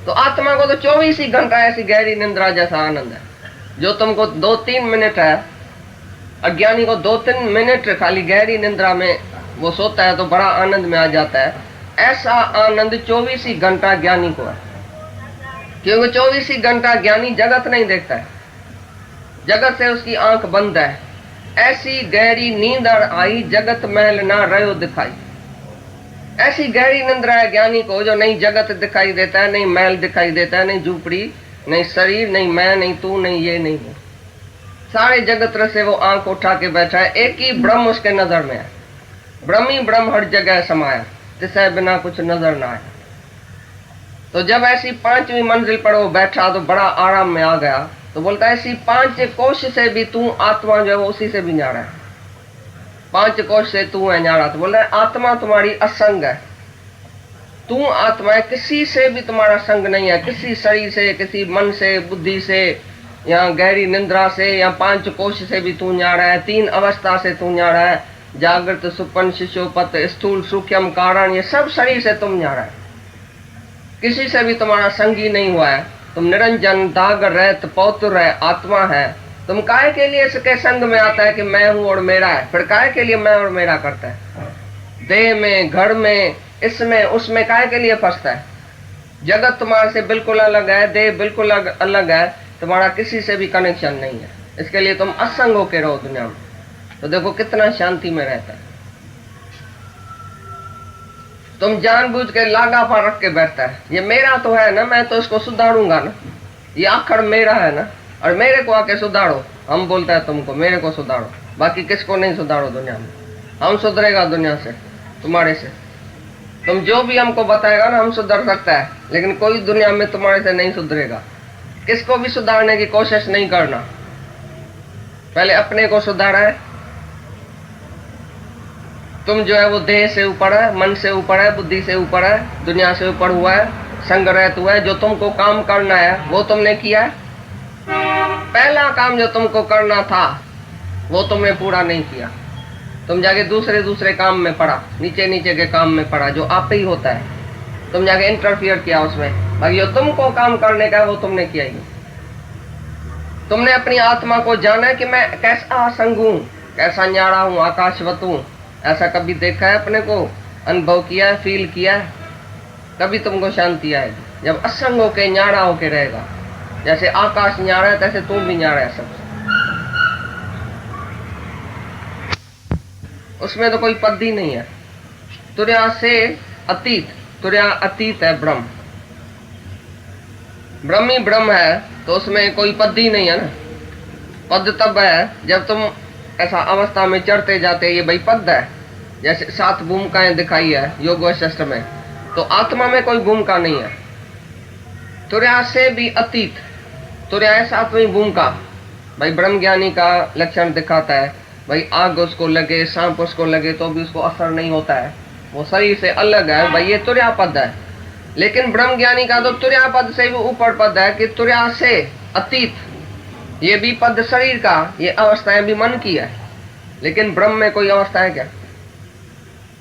तो आत्मा को तो 24 ही घंटा ऐसी गहरी निंद्रा जैसा आनंद है। जो तुमको 2-3 मिनट है, अज्ञानी को 2-3 मिनट खाली गहरी निंद्रा में वो सोता है तो बड़ा आनंद में आ जाता है, ऐसा आनंद 24 ही घंटा ज्ञानी को है। क्योंकि 24 ही घंटा ज्ञानी जगत नहीं देखता है, जगत से उसकी आंख बंद है। ऐसी गहरी नींद आई जगत महल ना रहो दिखाई, ऐसी गहरी निंद्रा है ज्ञानी को जो नहीं जगत दिखाई देता है, नहीं महल दिखाई देता है, नहीं झूपड़ी, नहीं शरीर, नहीं मैं, नहीं तू, नहीं ये, नहीं वो, सारे जगत से वो आंख उठा के बैठा है, एक ही ब्रह्म उसके नजर में है। ब्रह्म ही ब्रह्म हर जगह समाया, जिससे बिना कुछ नजर ना आए। तो जब ऐसी 5वीं मंजिल पर वो बैठा तो बड़ा आराम में आ गया, तो बोलता है इसी 5 कोश से भी तू आत्मा जो है वो उसी से भी न्यारा है। 5 कोश से तू है न्यारा। तो बोल रहा है आत्मा तुम्हारी असंग है, तू आत्मा है, किसी से भी तुम्हारा संग नहीं है, किसी शरीर से, किसी मन से, बुद्धि से, या गहरी निंद्रा से, या 5 कोश से भी तू न्यारा है। 3 अवस्था से तू न्यारा है, जागृत, सुपन, शिशोपत, स्थूल, सूक्ष्म, कारण, ये सब शरीर से तुम न्यारा है। किसी से भी तुम्हारा संगी नहीं हुआ है। तुम निरंजन, दाग रहित, पौत्र है, आत्मा है। तुम काहे के लिए इसके संग में आता है कि मैं हूं और मेरा है? फिर काहे के लिए मैं और मेरा करता है? देह में, घर में, इसमें उसमें काहे के लिए फंसता है? जगत तुम्हारे से बिल्कुल अलग है, देह बिल्कुल अलग है, तुम्हारा किसी से भी कनेक्शन नहीं है। इसके लिए तुम असंग होके रहो दुनिया में। तो देखो कितना शांति में रहता है। तुम जानबूझ के लागा पर रख के बैठता है, ये मेरा तो है ना, मैं तो इसको सुधारूंगा ना, ये आखिर मेरा है ना, और मेरे को आके सुधारो। हम बोलता है तुमको मेरे को सुधारो, बाकी किसको नहीं सुधारो दुनिया में। हम सुधरेगा दुनिया से, तुम्हारे से। तुम जो भी हमको बताएगा ना हम सुधर सकता है, लेकिन कोई दुनिया में तुम्हारे से नहीं सुधरेगा। किसको भी सुधारने की कोशिश नहीं करना, पहले अपने को सुधारा है। तुम जो है वो देह से ऊपर है, मन से ऊपर है, बुद्धि से ऊपर है, दुनिया से ऊपर हुआ है, संग रहित हुआ है। जो तुमको काम करना है वो तुमने किया है। पहला काम जो तुमको करना था वो तुमने पूरा नहीं किया। तुम जाके दूसरे काम में पड़ा, नीचे के काम में पड़ा, जो आप ही होता है। तुम जाके इंटरफियर किया उसमें, बाकी जो तुमको काम करने का है वो तुमने किया ही नहीं। तुमने अपनी आत्मा को जाना है कि मैं कैसा असंग हूं, कैसा न्यारा हूं, आकाशवत हूं। ऐसा कभी देखा है अपने को? अनुभव किया है, फील किया है? कभी तुमको शांति आएगी जब असंग होके न्यारा होके रहेगा। जैसे आकाश न्यारा है तैसे तुम भी न्यारा है सबसे। उसमें तो कोई पद ही नहीं है। तुर्या से अतीत, तुर्या अतीत है ब्रह्म। ब्रह्म ही ब्रह्म है, तो उसमें कोई पद ही नहीं है ना। पद तब है जब तुम ऐसा अवस्था में चढ़ते जाते, ये भाई पद है। जैसे 7 भूमिकाएं दिखाई है योग वशिष्ठ में, तो आत्मा में कोई भूमिका नहीं है। तुर्या से भी अतीत, तुर्या है 7वीं भूमिका। भाई ब्रह्म ज्ञानी का लक्षण दिखाता है। भाई आग उसको लगे, सांप उसको लगे तो भी उसको असर नहीं होता है, वो शरीर से अलग है। भाई ये तुर्या पद है। लेकिन ब्रह्म ज्ञानी का तो तुर्या पद से भी ऊपर पद है कि तुर्या से अतीत। ये भी पद शरीर का, ये अवस्थाएं भी मन की है। लेकिन ब्रह्म में कोई अवस्था है क्या?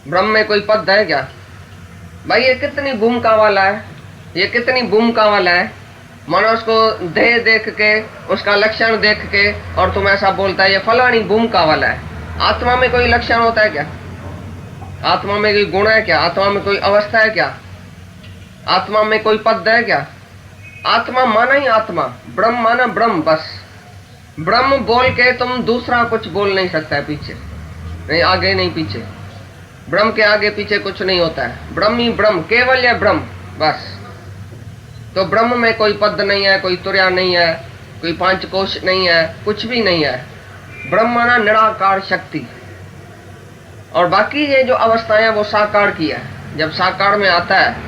ब्रह्म में कोई पद है क्या? भाई ये कितनी भूमिका वाला है, ये कितनी भूमिका वाला है। मानो उसको देह देख के, उसका लक्षण देख के, और तुम ऐसा बोलता है ये फलानी भूमिका वाला है। आत्मा में कोई लक्षण होता है क्या? आत्मा में कोई गुण है क्या? आत्मा में कोई अवस्था है क्या? आत्मा में कोई पद है क्या? आत्मा माना ही आत्मा, ब्रह्म माना ब्रह्म। बस ब्रह्म बोल के तुम दूसरा कुछ बोल नहीं सकता है पीछे, नहीं आगे नहीं पीछे। ब्रह्म के आगे पीछे कुछ नहीं होता है। ब्रह्म ही ब्रह्म, केवल है ब्रह्म बस। तो ब्रह्म में कोई पद नहीं है, कोई तुर्या नहीं है, कोई 5 कोश नहीं है, कुछ भी नहीं है। ब्रह्म माना निराकार शक्ति। और बाकी ये जो अवस्थाएं हैं वो साकार की है। जब साकार में आता है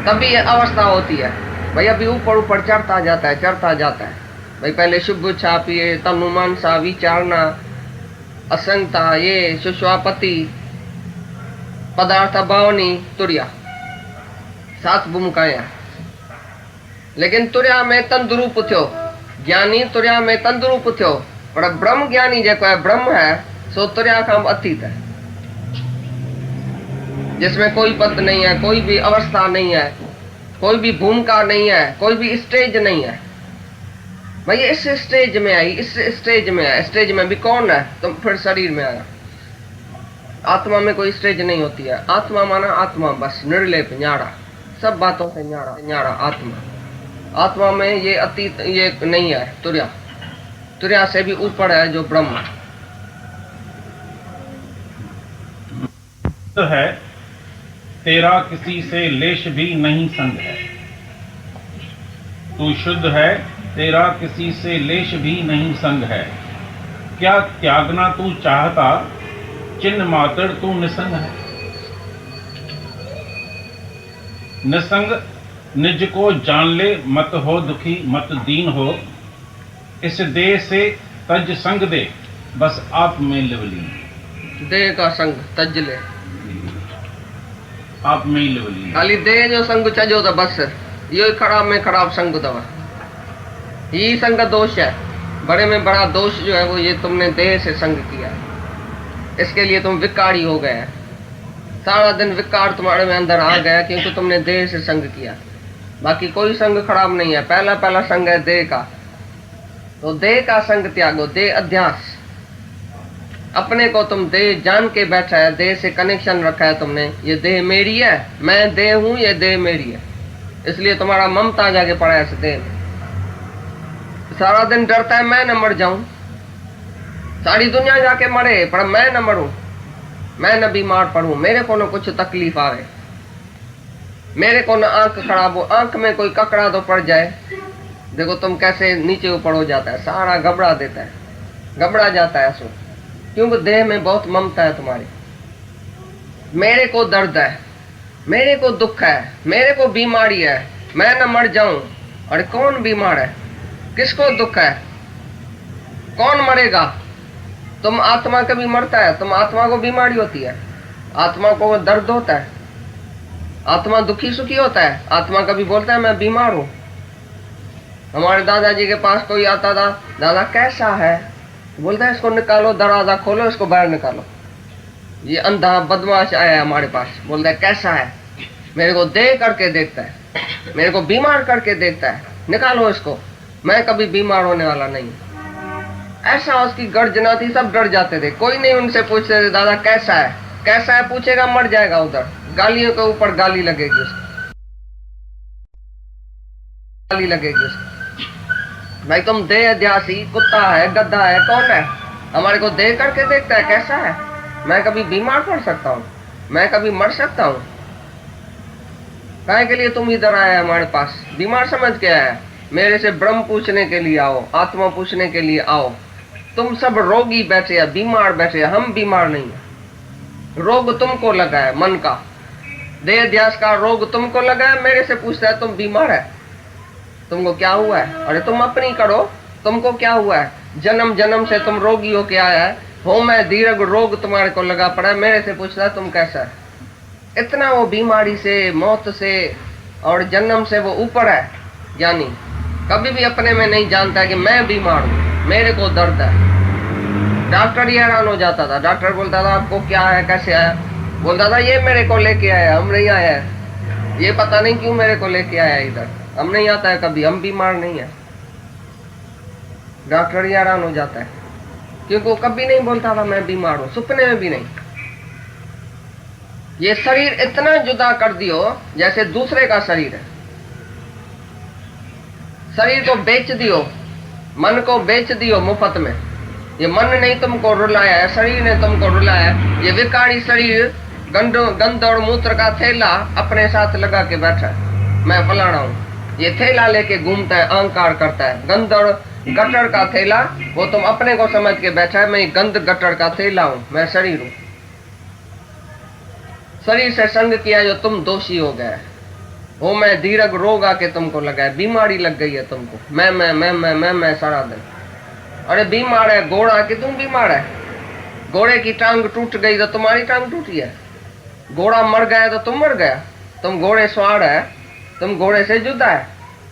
तभी ये अवस्था होती है। भाई अभी ऊपर ऊपर चढ़ता जाता है, चढ़ता जाता है। भाई पहले शुभ छापिए, तनुमान सा, विचारना, असंगता, ये सुश्वापति, पदार्थ भावनी, तुर्या, 7 भूमिकाएं। लेकिन तुर्या में तंदुरूप थो, ज्ञानी तुर्या में तंदुरूप थो। पर ब्रह्म ज्ञानी जेको है, ब्रह्म है, सो तुर्या का अतीत है, जिसमें कोई पद नहीं है, कोई भी अवस्था नहीं है, कोई भी भूमिका नहीं है, कोई भी स्टेज नहीं है। भाई इस स्टेज में आई, इस स्टेज में आया, स्टेज में भी कौन है? तुम फिर शरीर में आया। आत्मा में कोई स्टेज नहीं होती है। आत्मा माना आत्मा बस, निर्लेप, न्यारा, सब बातों से न्यारा, न्यारा आत्मा। आत्मा में ये अतीत ये नहीं है। तुर्या, तुर्या से भी ऊपर है जो ब्रह्म तो है। तेरा किसी से लेश भी नहीं संग है। तू शुद्ध है, तेरा किसी से लेश भी नहीं संग है। क्या त्यागना तू चाहता, चिन्ह मात्र तू निसंग है। निसंग निज को जान ले, मत हो दुखी, मत दीन हो। इस देह से तज संग दे, बस आप में लिवली। देह का संग तज ले, आप में ही लिवली। खाली देह जो संग चजो तो बस यो खराब में खराब संग दवा, यही संग दोष है। बड़े में बड़ा दोष जो है वो ये तुमने देह से संग किया, इसके लिए तुम विकारी हो गए। सारा दिन विकार तुम्हारे में अंदर आ गया क्योंकि तुमने देह से संग किया। बाकी कोई संग खराब नहीं है, पहला पहला संग है देह का। तो देह का संग त्यागो, देह अध्यास। अपने को तुम देह जान के बैठा है, देह से कनेक्शन रखा है तुमने, ये देह मेरी है, मैं देह हूं, ये देह मेरी है। इसलिए तुम्हारा ममता जाके पड़ा है इस देह में। सारा दिन डरता है मैं न मर जाऊं, सारी दुनिया जाके मरे पर मैं न मरूं, मैं न बीमार पड़ूं, मेरे को न कुछ तकलीफ आवे, मेरे को न आंख खराब हो, आंख में कोई ककड़ा तो पड़ जाए। देखो तुम कैसे नीचे ऊपर हो जाता है, सारा घबरा देता है, घबरा जाता है सो, क्योंकि देह में बहुत ममता है तुम्हारी। मेरे को दर्द है, मेरे को दुख है, मेरे को बीमारी है, मैं न मर जाऊं। अरे कौन बीमार है, किसको दुख है, कौन मरेगा? तुम आत्मा कभी मरता है? तुम आत्मा को बीमारी होती है, आत्मा को दर्द होता है, आत्मा दुखी सुखी होता है? आत्मा कभी बोलता है मैं बीमार हूं? हमारे दादाजी के पास कोई आता था, दादा कैसा है, बोलता है इसको निकालो, दरवाजा खोलो, इसको बाहर निकालो। ये अंधा बदमाश आया है हमारे पास, बोलता है कैसा है, मेरे को देख करके देखता है, मेरे को बीमार करके देखता है, निकालो इसको, मैं कभी बीमार होने वाला नहीं। ऐसा उसकी गर्जना थी, सब डर जाते थे, कोई नहीं उनसे पूछते थे दादा कैसा है, कैसा है पूछेगा मर जाएगा उधर, गालियों के ऊपर गाली लगेगी उसको, गाली लगेगी उसको। भाई तुम देह अध्यासी, कुत्ता है, गद्दा है, कौन है? हमारे को देख करके देखता है कैसा है? मैं कभी बीमार पड़ सकता हूँ, मैं कभी मर सकता हूँ? काहे के लिए तुम इधर आए हमारे पास, बीमार समझ के आया? मेरे से ब्रह्म पूछने के लिए आओ, आत्मा पूछने के लिए आओ। तुम सब रोगी बैठे हैं, बीमार बैठे हैं, हम बीमार नहीं है। रोग तुमको लगा है, मन का देह अध्यास का रोग तुमको लगा है, मेरे से पूछता है तुम बीमार है, तुमको क्या हुआ है? अरे तुम अपनी करो, तुमको क्या हुआ है? जन्म जन्म से तुम रोगी हो के आया है, हो मैं दीर्घ रोग तुम्हारे को लगा पड़ा है, मेरे से पूछता है तुम कैसा है? इतना वो बीमारी से, मौत से और जन्म से वो ऊपर है ज्ञानी। कभी भी अपने में नहीं जानता है कि मैं बीमार हूँ, मेरे को दर्द है। डॉक्टर ही हैरान हो जाता था, डॉक्टर बोलता था आपको क्या है, कैसे आया? बोलता था ये मेरे को लेके आया, हम नहीं आया है, ये पता नहीं क्यों मेरे को लेके आया इधर, हम नहीं आता है कभी, हम बीमार नहीं है। डॉक्टर ही हैरान हो जाता है क्योंकि वो कभी नहीं बोलता था मैं बीमार हूं, सपने में भी नहीं। ये शरीर इतना जुदा कर दियो जैसे दूसरे का शरीर है, शरीर को बेच दियो, मन को बेच दियो मुफ्त में। ये मन नहीं तुमको रुलाया है, शरीर ने तुमको रुलाया है। ये विकारी शरीर गंद और मूत्र का थैला अपने साथ लगा के बैठा है, मैं फलाना हूँ। ये थैला लेके घूमता है, अहंकार करता है, गंद और गटर का थैला, वो तुम अपने को समझ के बैठा है, मैं गंद गटर का थैला हूँ, मैं शरीर हूँ। शरीर से संग किया जो तुम दोषी हो गए हो, मैं दीर्घ रोग आके तुमको लगा है, बीमारी लग गई है तुमको, मैं सारा दिन। अरे बीमार है घोड़ा कि तुम बीमार है? घोड़े की टांग टूट गई तो तुम्हारी टांग टूटी है, घोड़ा मर गया तो तुम मर गया, तुम घोड़े सवार है, तुम घोड़े से जुदा है।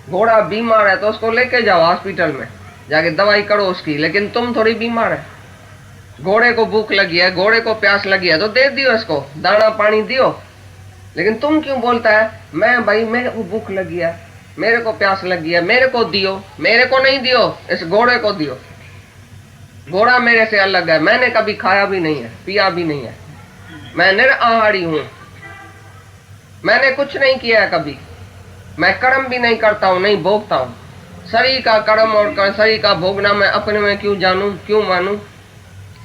घोड़ा बीमार है तो उसको लेके जाओ हॉस्पिटल में, जाके दवाई करो उसकी, लेकिन तुम थोड़ी बीमार है। घोड़े को भूख लगी है, घोड़े को प्यास लगी है तो दे दियो इसको, दाना पानी दियो। लेकिन तुम क्यों बोलता है मैं भाई मेरे को भूख लगी है, मेरे को प्यास लगी है, मेरे को दियो, मेरे को नहीं दियो, इस घोड़े को दियो। घोड़ा मेरे से अलग है, मैंने कभी खाया भी नहीं है, पिया भी नहीं है, मैं निराहारी हूं, मैंने कुछ नहीं किया है कभी, मैं कर्म भी नहीं करता हूं, नहीं भोगता हूं। शरीर का कर्म और शरीर का भोगना मैं अपने में क्यों जानूं, क्यों मानूं?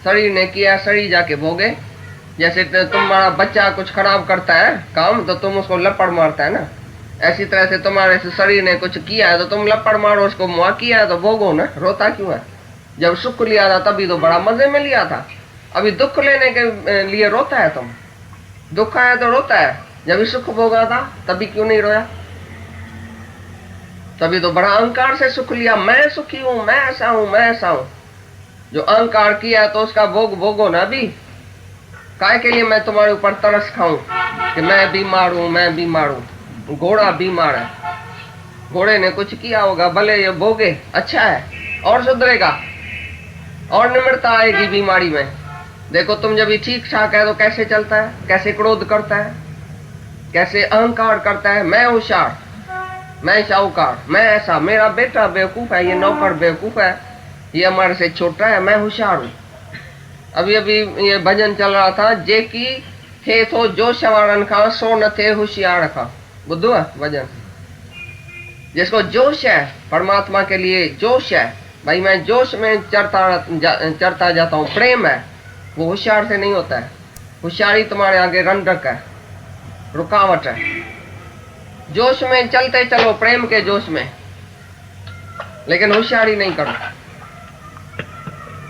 शरीर ने किया, शरीर जाके भोगे। जैसे तुम्हारा बच्चा कुछ खराब करता है काम तो तुम उसको लपड़ मारता है ना, ऐसी तरह से तुम्हारे शरीर ने कुछ किया है तो तुम लपड़ मारो उसको, मुआ किया है तो भोगो ना, रोता क्यों है? जब सुख लिया था तभी तो बड़ा मजे में लिया था, अभी दुख लेने के लिए रोता है तुम। दुख आया तो रोता है, जब सुख भोगा था तभी क्यों नहीं रोया? तभी तो बड़ा अहंकार से सुख लिया, मैं सुखी हूं, मैं ऐसा हूं, मैं ऐसा हूं। जो अहंकार किया तो उसका भोग भोगो ना। अभी काय के लिए मैं तुम्हारे ऊपर तरस खाऊं कि मैं बीमार हूं, मैं बीमार हूं। घोड़ा बीमार है, घोड़े ने कुछ किया होगा, भले ये भोगे, अच्छा है, और सुधरेगा और निम्रता आएगी बीमारी में। देखो तुम जब ये ठीक ठाक है तो कैसे चलता है, कैसे क्रोध करता है, कैसे अहंकार करता है, मैं होशियार, मैं शाहूकार, मैं ऐसा, मेरा बेटा बेवकूफ है, ये नौकर बेवकूफ है, ये हमारे से छोटा है, मैं होशियार हूं। अभी अभी ये भजन चल रहा था, जे की थे तो जोश वारन खा, सो न थे होशियार खा। बुद्धू है भजन। जिसको जोश है परमात्मा के लिए, जोश है, भाई मैं जोश में चढ़ता जाता हूँ, प्रेम है, वो होशियार से नहीं होता है। होशियारी तुम्हारे आगे रंडक है, रुकावट है। जोश में चलते चलो, प्रेम के जोश में, लेकिन होशियारी नहीं करो।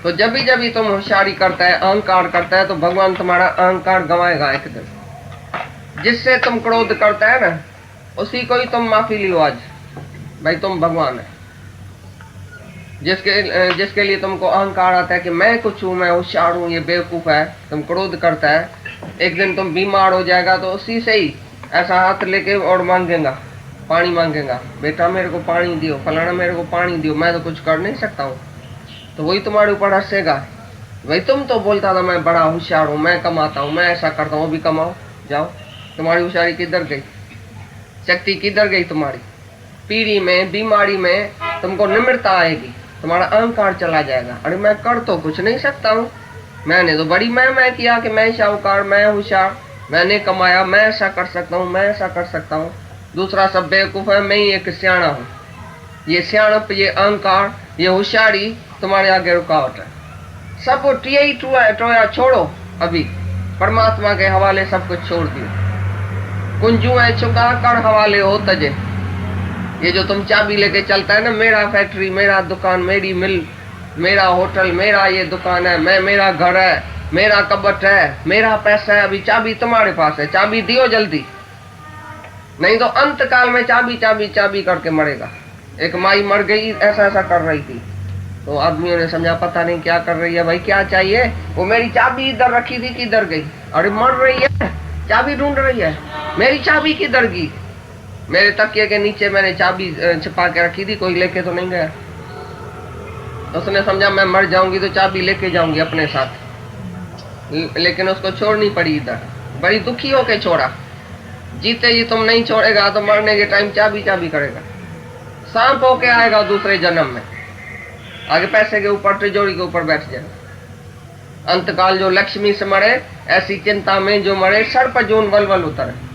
तो जब भी तुम होशियारी करता है, अहंकार करता है, तो भगवान तुम्हारा अहंकार गंवाएगा एक दिन। जिससे तुम क्रोध करता है ना, उसी को ही तुम माफी लियो आज, भाई तुम भगवान है। जिसके लिए तुमको अहंकार आता है कि मैं कुछ हूं, मैं होशियार हूं, ये बेवकूफ है, तुम क्रोध करता है, एक दिन तुम बीमार हो जाएगा तो उसी से ही ऐसा हाथ लेके और मांगेगा, पानी मांगेगा, बेटा मेरे को पानी दियो, फलाना मेरे को पानी दियो, मैं तो कुछ कर नहीं सकता हूँ। तो वही तुम्हारे ऊपर हंसेगा, भाई तुम तो बोलता था मैं बड़ा होशियार हूँ, मैं कमाता हूँ, मैं ऐसा करता हूँ, भी कमाओ जाओ। तुम्हारी होशियारी किधर गई, शक्ति किधर गई तुम्हारी? पीढ़ी में, बीमारी में तुमको निम्रता आएगी, तुम्हारा अहंकार चला जाएगा। अरे मैं कर तो कुछ नहीं सकता हूँ, मैंने तो बड़ी मैं किया कि मैं शाहूकार, मैं होशियार, मैंने कमाया, मैं ऐसा कर सकता हूँ, मैं ऐसा कर सकता हूँ। दूसरा सब बेवकूफ है, मैं ही एक सियाणा हूँ। ये सियाणप, ये अहंकार, ये होशियारी तुम्हारे आगे रुकावट है। सब यही टोया छोड़ो, अभी परमात्मा के हवाले सब कुछ छोड़ दियो। कुंजू है चुका कर हवाले हो तजे। ये जो तुम चाबी लेके चलता है ना, मेरा फैक्ट्री, मेरा दुकान, मेरी मिल, मेरा होटल, मेरा ये दुकान है, मेरा घर है, मेरा कबट है, मेरा पैसा है, अभी चाबी तुम्हारे पास है, चाबी दियो जल्दी, नहीं तो अंत काल में चाबी चाबी चाबी करके मरेगा। एक माई मर गई, ऐसा ऐसा कर रही थी, तो आदमियों ने समझा पता नहीं क्या कर रही है, भाई क्या चाहिए, वो मेरी चाबी इधर रखी थी, किधर गई? अरे मर रही है, चाबी ढूंढ रही है, मेरी चाबी किधर गई? मेरे तकिए के नीचे मैंने चाबी छिपा के रखी थी, कोई लेके तो नहीं गया। उसने समझा मैं मर जाऊंगी तो चाबी लेके जाऊंगी अपने साथ, लेकिन उसको छोड़नी पड़ी इधर, बड़ी दुखी होके छोड़ा। जीते ही तुम नहीं छोड़ेगा तो मरने के टाइम चाबी चाबी करेगा, सांप होके आएगा दूसरे जन्म में, आगे पैसे के ऊपर, तिजोरी के ऊपर बैठ जाएगा। अंतकाल जो लक्ष्मी से मरे, ऐसी चिंता में जो मरे, सर्प जून वलवल उतरे।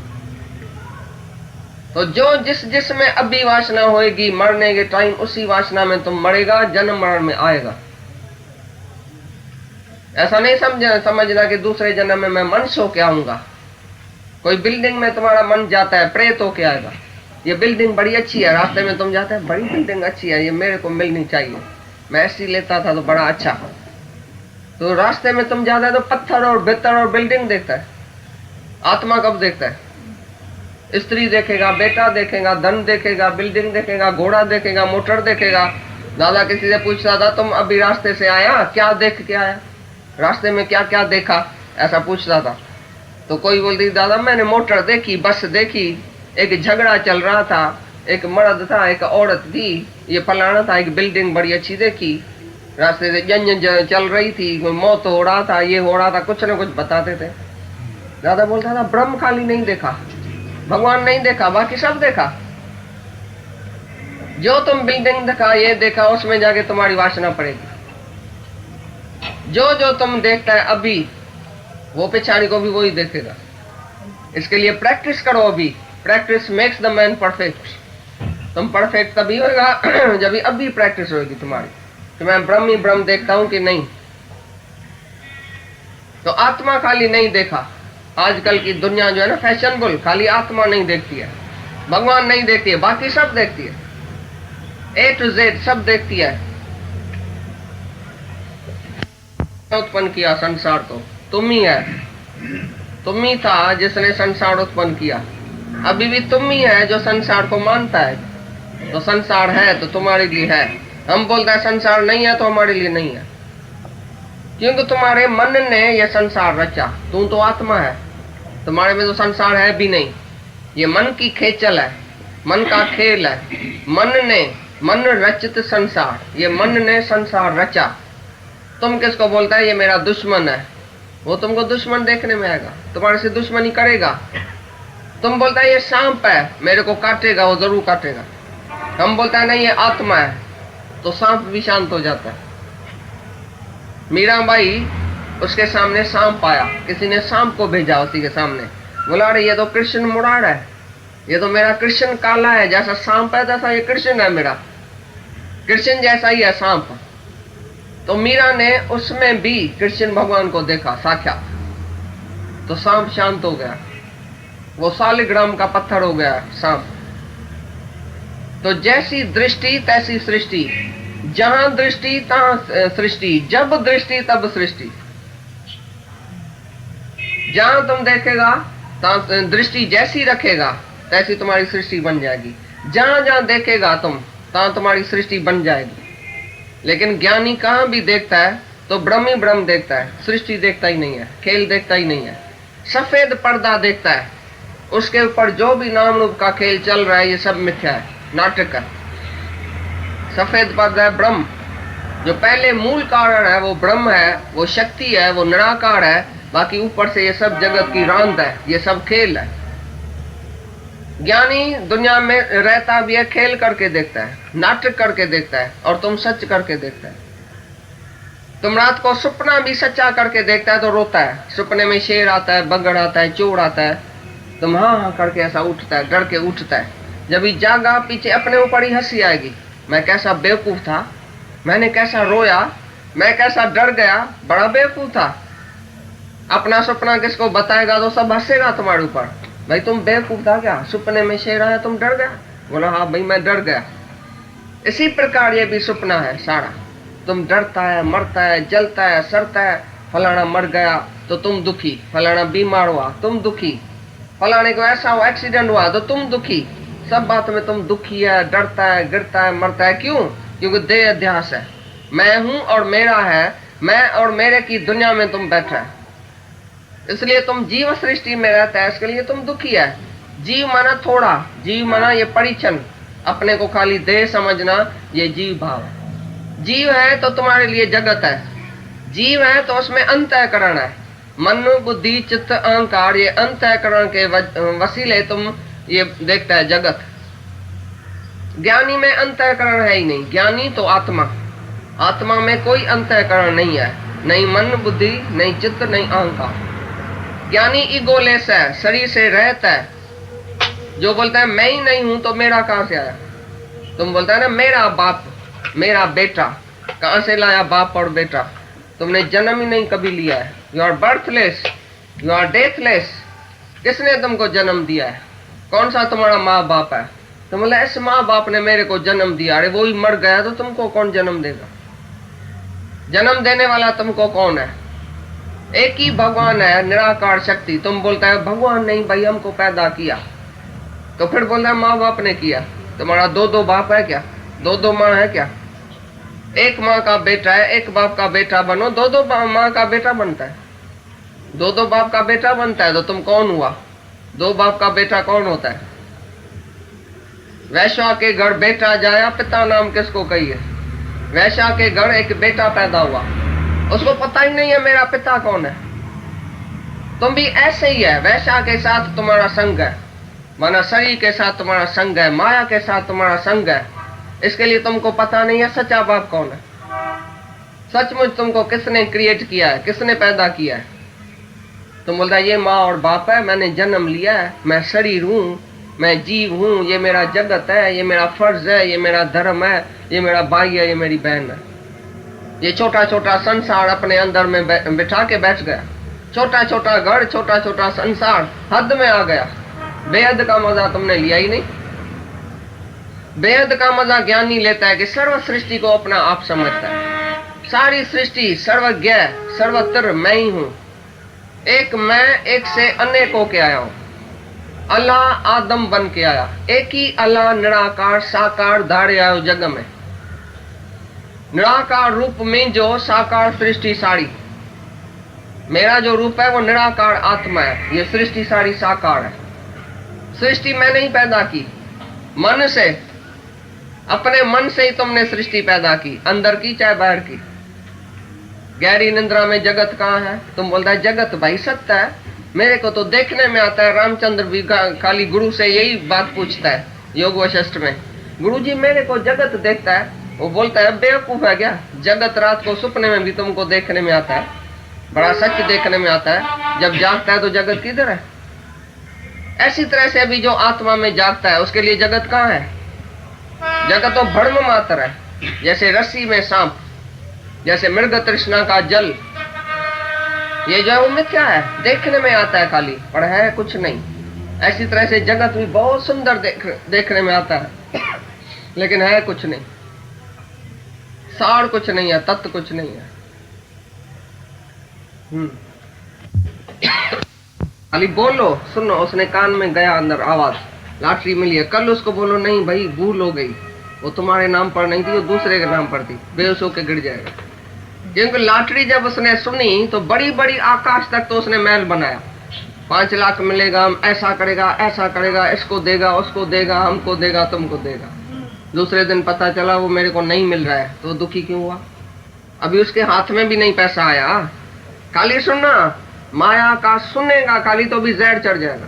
तो जो जिस में अभी वासना होएगी, मरने के टाइम उसी वासना में तुम मरेगा, जन्म मरण में आएगा। ऐसा नहीं समझना कि दूसरे जन्म में मैं मनुष्य होके आऊंगा। कोई बिल्डिंग में तुम्हारा मन जाता है, प्रेत होके आएगा, ये बिल्डिंग बड़ी अच्छी है, रास्ते में तुम जाते हैं, बड़ी बिल्डिंग अच्छी है, ये मेरे को मिलनी चाहिए, मैं ऐसी लेता था तो बड़ा अच्छा। तो रास्ते में तुम जाते है तो पत्थर और भित्तर और बिल्डिंग देखता है। आत्मा कब देखता है? स्त्री देखेगा, बेटा देखेगा, धन देखेगा, बिल्डिंग देखेगा, घोड़ा देखेगा, मोटर देखेगा। दादा किसी से पूछता था, तुम अभी रास्ते से आया, क्या देख के आया, रास्ते में क्या क्या देखा, ऐसा पूछता था। तो कोई बोलती, दादा मैंने मोटर देखी, बस देखी, एक झगड़ा चल रहा था, एक मर्द था, एक औरत थी, ये फलाना था, एक बिल्डिंग बड़ी अच्छी देखी, रास्ते से जंजन चल रही थी, कोई मौत हो रहा था, ये हो रहा था, कुछ न कुछ बताते थे। दादा बोलता था, ब्रह्म खाली नहीं देखा, भगवान नहीं देखा, बाकी सब देखा। जो तुम बिल्डिंग देखा, ये देखा, उसमें जाके तुम्हारी वासना पड़ेगी। जो जो तुम देखता है अभी, वो पिछाड़ी को भी वही देखेगा। इसके लिए प्रैक्टिस करो अभी। Practice makes the man perfect. तुम परफेक्ट तभी होगा जब अभी प्रैक्टिस होगी तुम्हारी कि मैं ब्रह्म ही ब्रह्म देखता हूं कि नहीं। तो आत्मा खाली नहीं देखा। आजकल की दुनिया जो है ना फैशनेबल, खाली आत्मा नहीं देखती है, भगवान नहीं देखती है, बाकी सब देखती है, A to Z सब देखती है। उत्पन्न किया संसार को तुम ही है, तुम ही था जिसने संसार उत्पन्न किया, अभी भी तुम ही है जो संसार को मानता है। तो संसार है तो तुम्हारे लिए है। हम बोलते हैं संसार नहीं है तो हमारे लिए नहीं है, क्योंकि तुम्हारे मन ने यह संसार रचा। तू तो आत्मा है, तुम्हारे में तो संसार है भी नहीं। ये मन की खेचल है, मन का खेल है। मन रचित संसार, ये मन ने संसार रचा। तुम किसको बोलता है ये मेरा दुश्मन है, वो तुमको दुश्मन देखने में आएगा, तुम्हारे से दुश्मनी करेगा। तुम बोलता है ये सांप है, मेरे को काटेगा, वो जरूर काटेगा। हम बोलता है नहीं ये आत्मा है, तो सांप भी शांत हो जाता है। मीराबाई उसके सामने सांप आया, किसी ने सांप को भेजा उसी के सामने, बोला अरे ये तो कृष्ण मुरार है, ये तो मेरा कृष्ण काला है, जैसा सांप है तैसा ये कृष्ण है, मेरा कृष्ण जैसा ही है सांप। तो मीरा ने उसमें भी कृष्ण भगवान को देखा साक्षात, तो सांप शांत हो गया, वो सालिग्राम का पत्थर हो गया सांप। तो जैसी दृष्टि तैसी सृष्टि, जहां दृष्टि तहां सृष्टि, जब दृष्टि तब सृष्टि। जहां तुम देखेगा दृष्टि जैसी रखेगा तैसी तुम्हारी सृष्टि बन जाएगी। जहां जहां देखेगा तुम तहां तुम्हारी सृष्टि बन जाएगी। लेकिन ज्ञानी कहां भी देखता है तो ब्रह्म ही ब्रह्म देखता है, सृष्टि देखता ही नहीं है, खेल देखता ही नहीं है। सफेद पर्दा देखता है, उसके ऊपर जो भी नाम रूप का खेल चल रहा है ये सब मिथ्या है, नाटक है। सफेद पर्दा है ब्रह्म, जो पहले मूल कारण है वो ब्रह्म है, वो शक्ति है, वो निराकार है। बाकी ऊपर से ये सब जगत की रांद है, ये सब खेल है। ज्ञानी दुनिया में रहता भी है, खेल करके देखता है, नाटक करके देखता है, और तुम सच करके देखता है। तुम रात को सपना भी सच्चा करके देखता है तो रोता है, सपने में शेर आता है, बगड़ आता है, चोर आता है, तुम हाँ हाँ करके ऐसा उठता है, डर के उठता है। जब ही जागा पीछे अपने ऊपर ही हंसी आएगी, मैं कैसा बेवकूफ था, मैंने कैसा रोया, मैं कैसा डर गया, बड़ा बेवकूफ था। अपना सपना किसको बताएगा तो सब हंसेगा तुम्हारे ऊपर, भाई तुम बेवकूफ था क्या, सपने में शेर आया तुम डर गया। बोला हाँ भाई मैं डर गया। इसी प्रकार ये भी सपना है सारा, तुम डरता है, मरता है, जलता है, सड़ता है। फलाना मर गया तो तुम दुखी, फलाना बीमार हुआ तुम दुखी, फलाने को ऐसा हुआ एक्सीडेंट हुआ तो तुम दुखी। सब बात में तुम दुखी है, डरता है, गिरता है, मरता है। क्यों? क्योंकि देह अध्यास है, मैं हूं और मेरा है, मैं और मेरे की दुनिया में तुम बैठा है, इसलिए तुम जीव सृष्टि में रहता है, इसके लिए तुम दुखी है। जीव माना थोड़ा, जीव माना ये परिचन्न, अपने को खाली देह समझना, ये जीव भाव है। जीव है तो तुम्हारे लिए जगत है, जीव है तो उसमें अंतःकरण है, मन बुद्धि चित्त अहंकार, ये अंतःकरण के वसीले तुम ये देखता है जगत। ज्ञानी में अंतःकरण है ही नहीं, ज्ञानी तो आत्मा, आत्मा में कोई अंतःकरण नहीं है, नहीं मन बुद्धि, नहीं चित्त, नहीं अहंकार। ज्ञानी ईगोलेस है, शरीर से रहता है। जो बोलता है मैं ही नहीं हूं तो मेरा कहां से आया? तुम बोलता है ना मेरा बाप, मेरा बेटा, कहां से लाया बाप और बेटा? तुमने जन्म ही नहीं कभी लिया है। You are birthless, you are deathless. किसने तुमको जन्म दिया है? कौन सा तुम्हारा माँ बाप है? तुम बोला इस माँ बाप ने मेरे को जन्म दिया, अरे वो ही मर गया तो तुमको कौन जन्म देगा? जन्म देने वाला तुमको कौन है? एक ही भगवान है, निराकार शक्ति। तुम बोलता है भगवान नहीं भाई हमको पैदा किया, तो फिर बोलता है माँ बाप ने किया। तुम्हारा दो बाप है क्या? दो माँ है क्या? एक माँ का बेटा है, एक बाप का बेटा बनो, दो माँ का बेटा बनता है, दो बाप का बेटा बनता है। तो तुम कौन हुआ? दो बाप का बेटा कौन होता है? वैश्या के घर बेटा जाया, पिता नाम किसको कहिए? वैश्या के घर एक बेटा पैदा हुआ, उसको पता ही नहीं है मेरा पिता कौन है। तुम भी ऐसे ही है, वैश्या के साथ तुम्हारा संग है, माना शरीर के साथ तुम्हारा संग है, माया के साथ तुम्हारा संग है। इसके लिए तुमको पता नहीं है सच्चा बाप कौन है। सचमुच तुमको किसने क्रिएट किया है, किसने पैदा किया है? तुम बोलता है ये माँ और बाप है, मैंने जन्म लिया है, मैं शरीर हूँ, मैं जीव हूँ, ये मेरा जगत है, ये मेरा फर्ज है, ये मेरा धर्म है, ये मेरा भाई है, ये मेरी बहन है। ये छोटा छोटा संसार अपने अंदर में बिठा के बैठ गया। छोटा छोटा घर, छोटा छोटा संसार हद में आ गया। बेहद का मजा तुमने लिया ही नहीं। बेहद का मजा ज्ञानी लेता है कि सर्व सृष्टि को अपना आप समझता है। सारी सृष्टि सर्वज्ञ, सर्वत्र मैं ही हूँ। एक मैं, एक से अनेक होके आया हूँ। अल्लाह आदम बन के आया, एक ही अल्लाह निराकार साकार धारे आयो जग में। निराकार रूप में जो साकार सृष्टि सारी, मेरा जो रूप है वो निराकार आत्मा है, ये सृष्टि सारी साकार है। सृष्टि मैंने ही पैदा की, मन से, अपने मन से ही तुमने सृष्टि पैदा की, अंदर की चाहे बाहर की। गहरी निंद्रा में जगत कहाँ है? तुम बोलता है जगत भाई सत्य है, मेरे को तो देखने में आता है। रामचंद्र भी खाली गुरु से यही बात पूछता है योग वशिष्ठ में, गुरु जी मेरे को जगत देखता है। वो बोलता है बेवकूफ है क्या, जगत रात को सपने में भी तुमको देखने में आता है, बड़ा सच देखने में आता है, जब जागता है तो जगत किधर है? ऐसी तरह से अभी जो आत्मा में जागता है उसके लिए जगत कहाँ है? जगत तो भ्रम मात्र है, जैसे रस्सी में सांप, जैसे मृग तृष्णा का जल, ये जो है वो मिथ्या है, देखने में आता है खाली, पर है कुछ नहीं। ऐसी तरह से जगत भी बहुत सुंदर देखने में आता है, लेकिन है कुछ नहीं, सार कुछ नहीं है, तत्व कुछ नहीं है। खाली बोलो, सुनो, उसने कान में गया अंदर आवाज, लॉटरी मिली है। कल उसको बोलो नहीं भाई भूल हो गई, वो तुम्हारे नाम पर नहीं थी, वो दूसरे के नाम पर थी, बेहोश होकर गिर जाएगा। क्योंकि लॉटरी जब उसने सुनी तो बड़ी बड़ी आकाश तक तो उसने महल बनाया, 5 लाख मिलेगा, हम ऐसा करेगा, इसको देगा, उसको देगा, हमको देगा, तुमको देगा। दूसरे दिन पता चला वो मेरे को नहीं मिल रहा है, तो दुखी क्यों हुआ? अभी उसके हाथ में भी नहीं पैसा आया। खाली सुनना, माया का सुनेगा खाली तो भी जहर चढ़ जाएगा,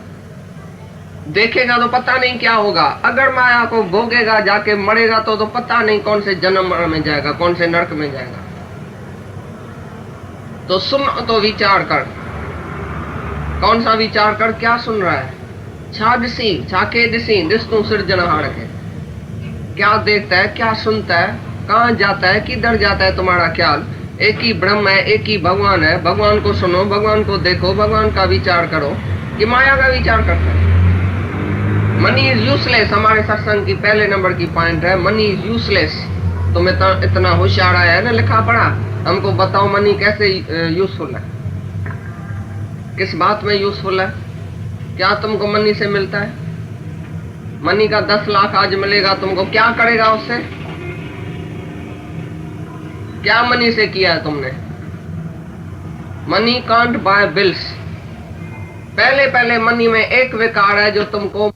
देखेगा तो पता नहीं क्या होगा। अगर माया को भोगेगा जाके मरेगा तो पता नहीं कौन से जन्म में जाएगा, कौन से नरक में जाएगा। तो सुन, तो विचार कर, कौन सा विचार कर, क्या सुन रहा है? छादसी छाके दिसी दिस्तु सृजनहार के, क्या देखता है, क्या सुनता है, कहाँ जाता है, किधर जाता है तुम्हारा ख्याल? एक ही ब्रह्म है, एक ही भगवान है। भगवान को सुनो, भगवान को देखो, भगवान का विचार करो, कि माया का विचार करता है। मनी इज यूजलेस, हमारे सत्संग की पहले नंबर की पॉइंट है, मनी इज यूजलेस। तुम इतना होशियार आया है ना, लिखा पढ़ा, हमको बताओ मनी कैसे यूजफुल है, किस बात में यूजफुल है? क्या तुमको मनी से मिलता है? मनी का 10 लाख आज मिलेगा तुमको, क्या करेगा उससे? क्या मनी से किया है तुमने? Money can't buy bills. पहले मनी में एक विकार है जो तुमको